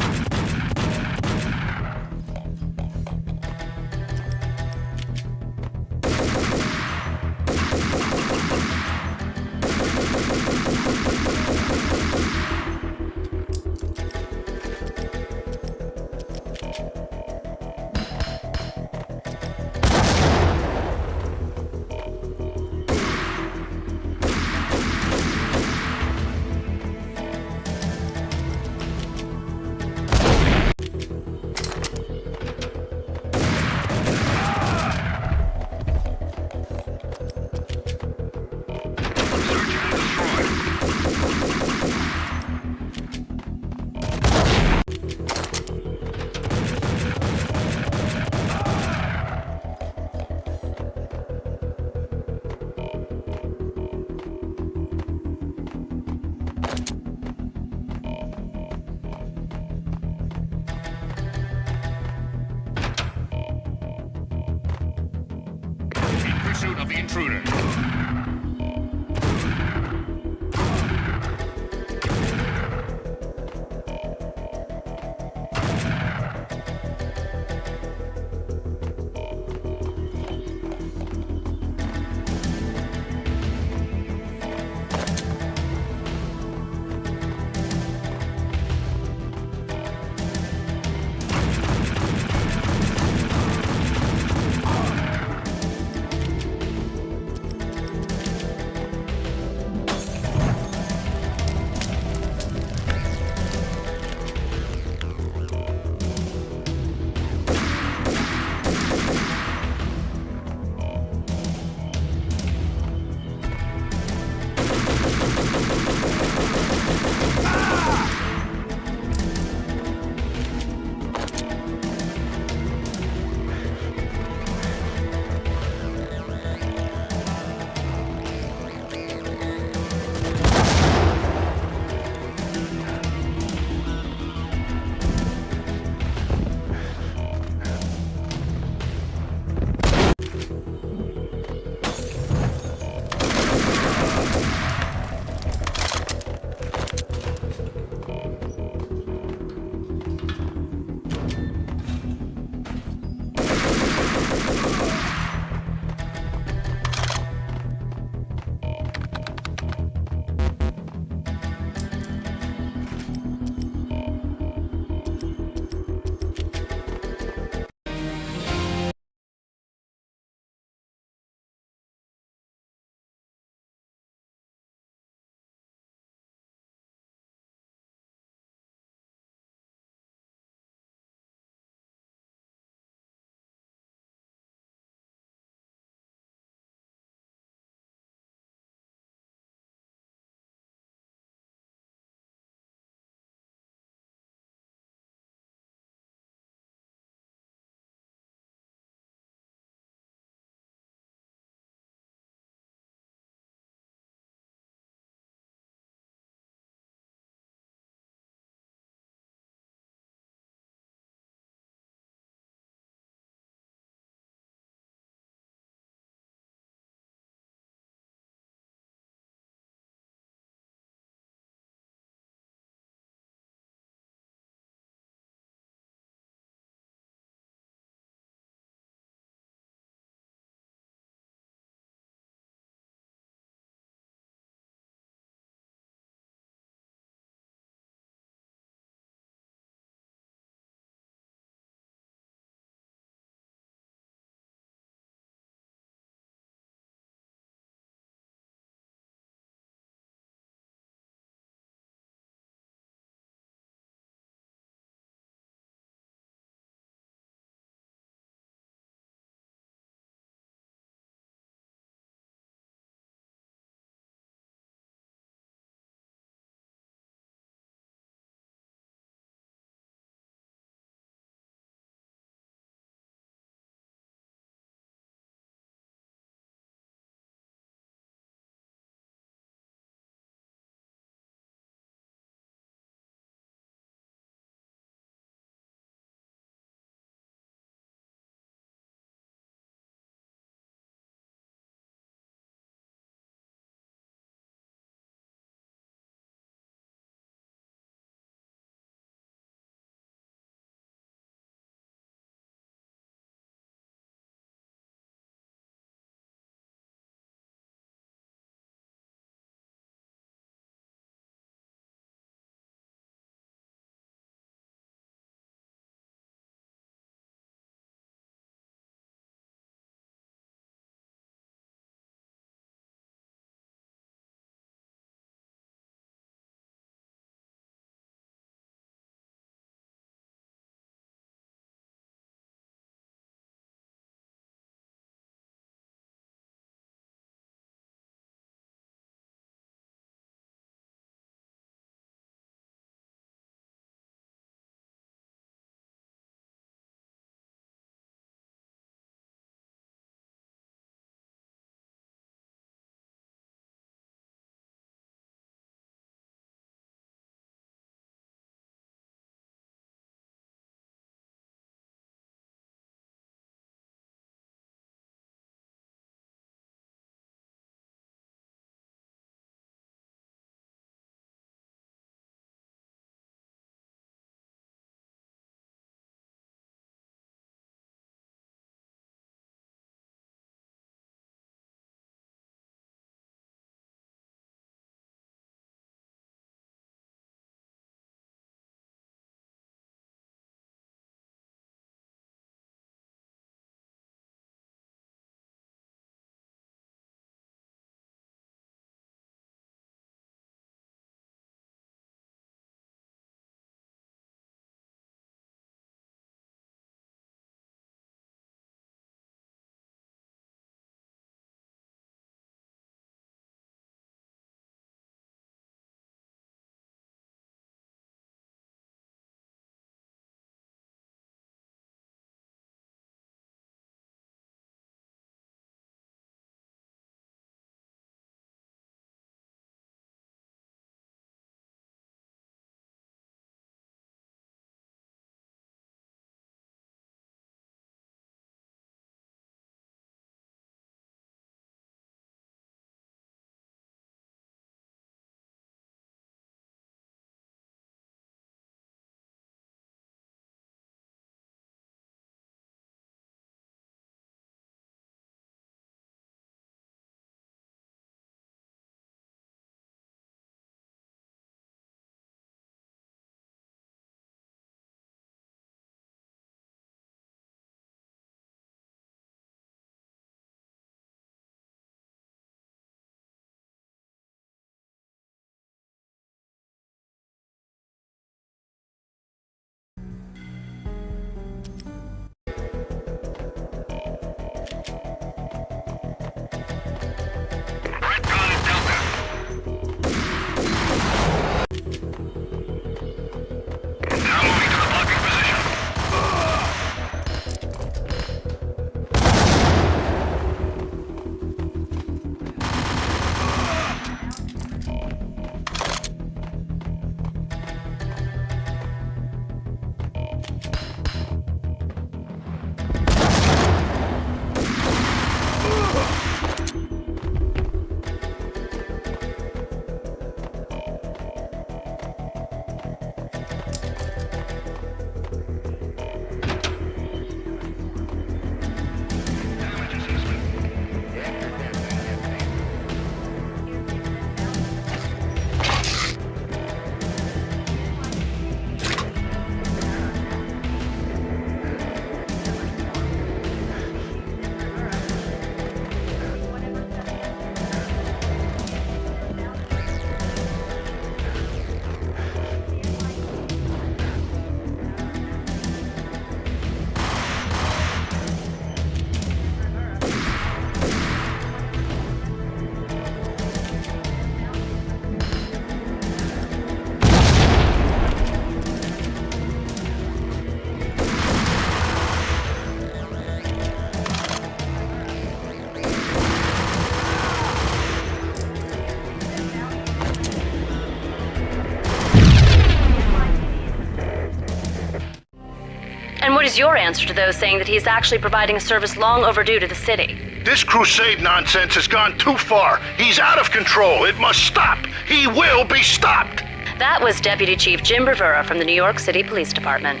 Speaker 13: is your answer to those saying that he is actually providing a service long overdue to the city?
Speaker 16: This crusade nonsense has gone too far. He's out of control. It must stop. He will be stopped.
Speaker 13: That was Deputy Chief Jim Rivera from the New York City Police Department.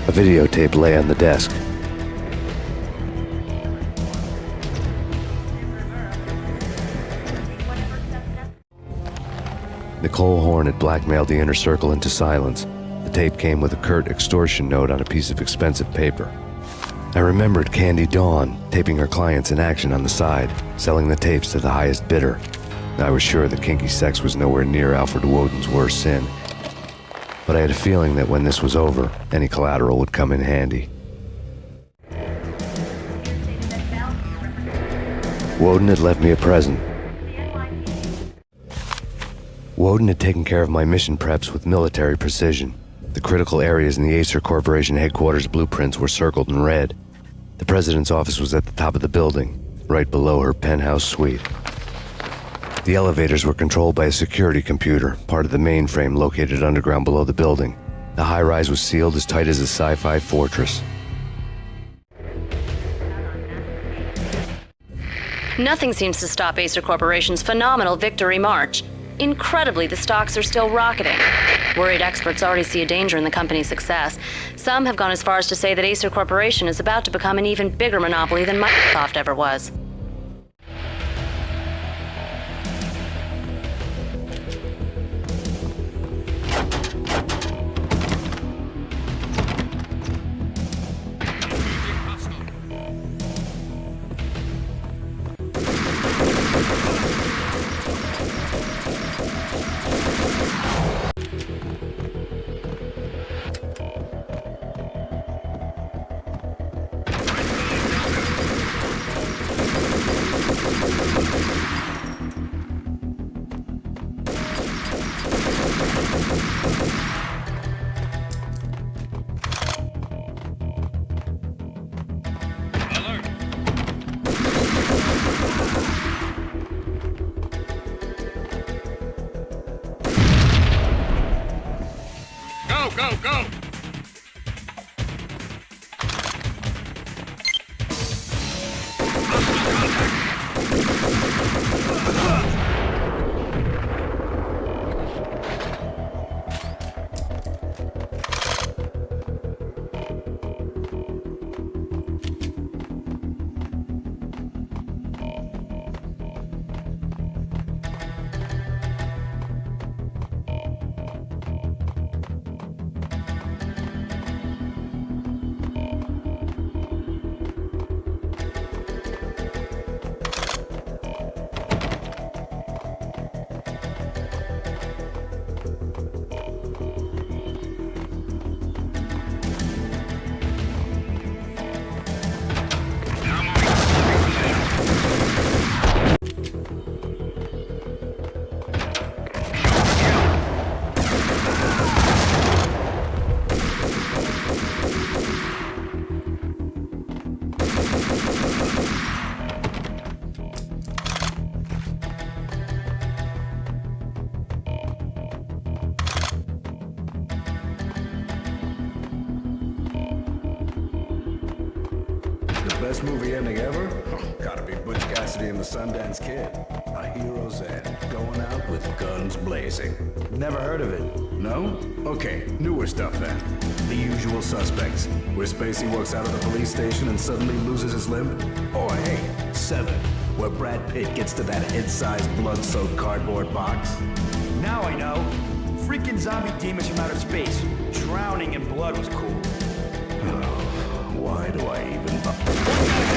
Speaker 1: A videotape lay on the desk. Nicole Horn had blackmailed the inner circle into silence. The tape came with a curt extortion note on a piece of expensive paper. I remembered Candy Dawn taping her clients in action on the side, selling the tapes to the highest bidder. I was sure that kinky sex was nowhere near Alfred Woden's worst sin. But I had a feeling that when this was over, any collateral would come in handy. Woden had left me a present. Woden had taken care of my mission preps with military precision. The critical areas in the Acer Corporation headquarters blueprints were circled in red. The president's office was at the top of the building, right below her penthouse suite. The elevators were controlled by a security computer, part of the mainframe located underground below the building. The high-rise was sealed as tight as a sci-fi fortress.
Speaker 13: Nothing seems to stop Acer Corporation's phenomenal victory march. Incredibly, the stocks are still rocketing. Worried experts already see a danger in the company's success. Some have gone as far as to say that Acer Corporation is about to become an even bigger monopoly than Microsoft ever was.
Speaker 11: Go!
Speaker 4: Best movie ending ever? Oh, gotta be Butch Cassidy and the Sundance Kid. A hero's end, going out with guns blazing.
Speaker 14: Never heard of it.
Speaker 4: No? Okay, newer stuff then. The Usual Suspects, where Spacey walks out of the police station and suddenly loses his limb. Or hey, Seven, where Brad Pitt gets to that head-sized blood-soaked cardboard box.
Speaker 14: Now I know. Freaking zombie demons from outer space. Drowning in blood was cool.
Speaker 4: Why do I even...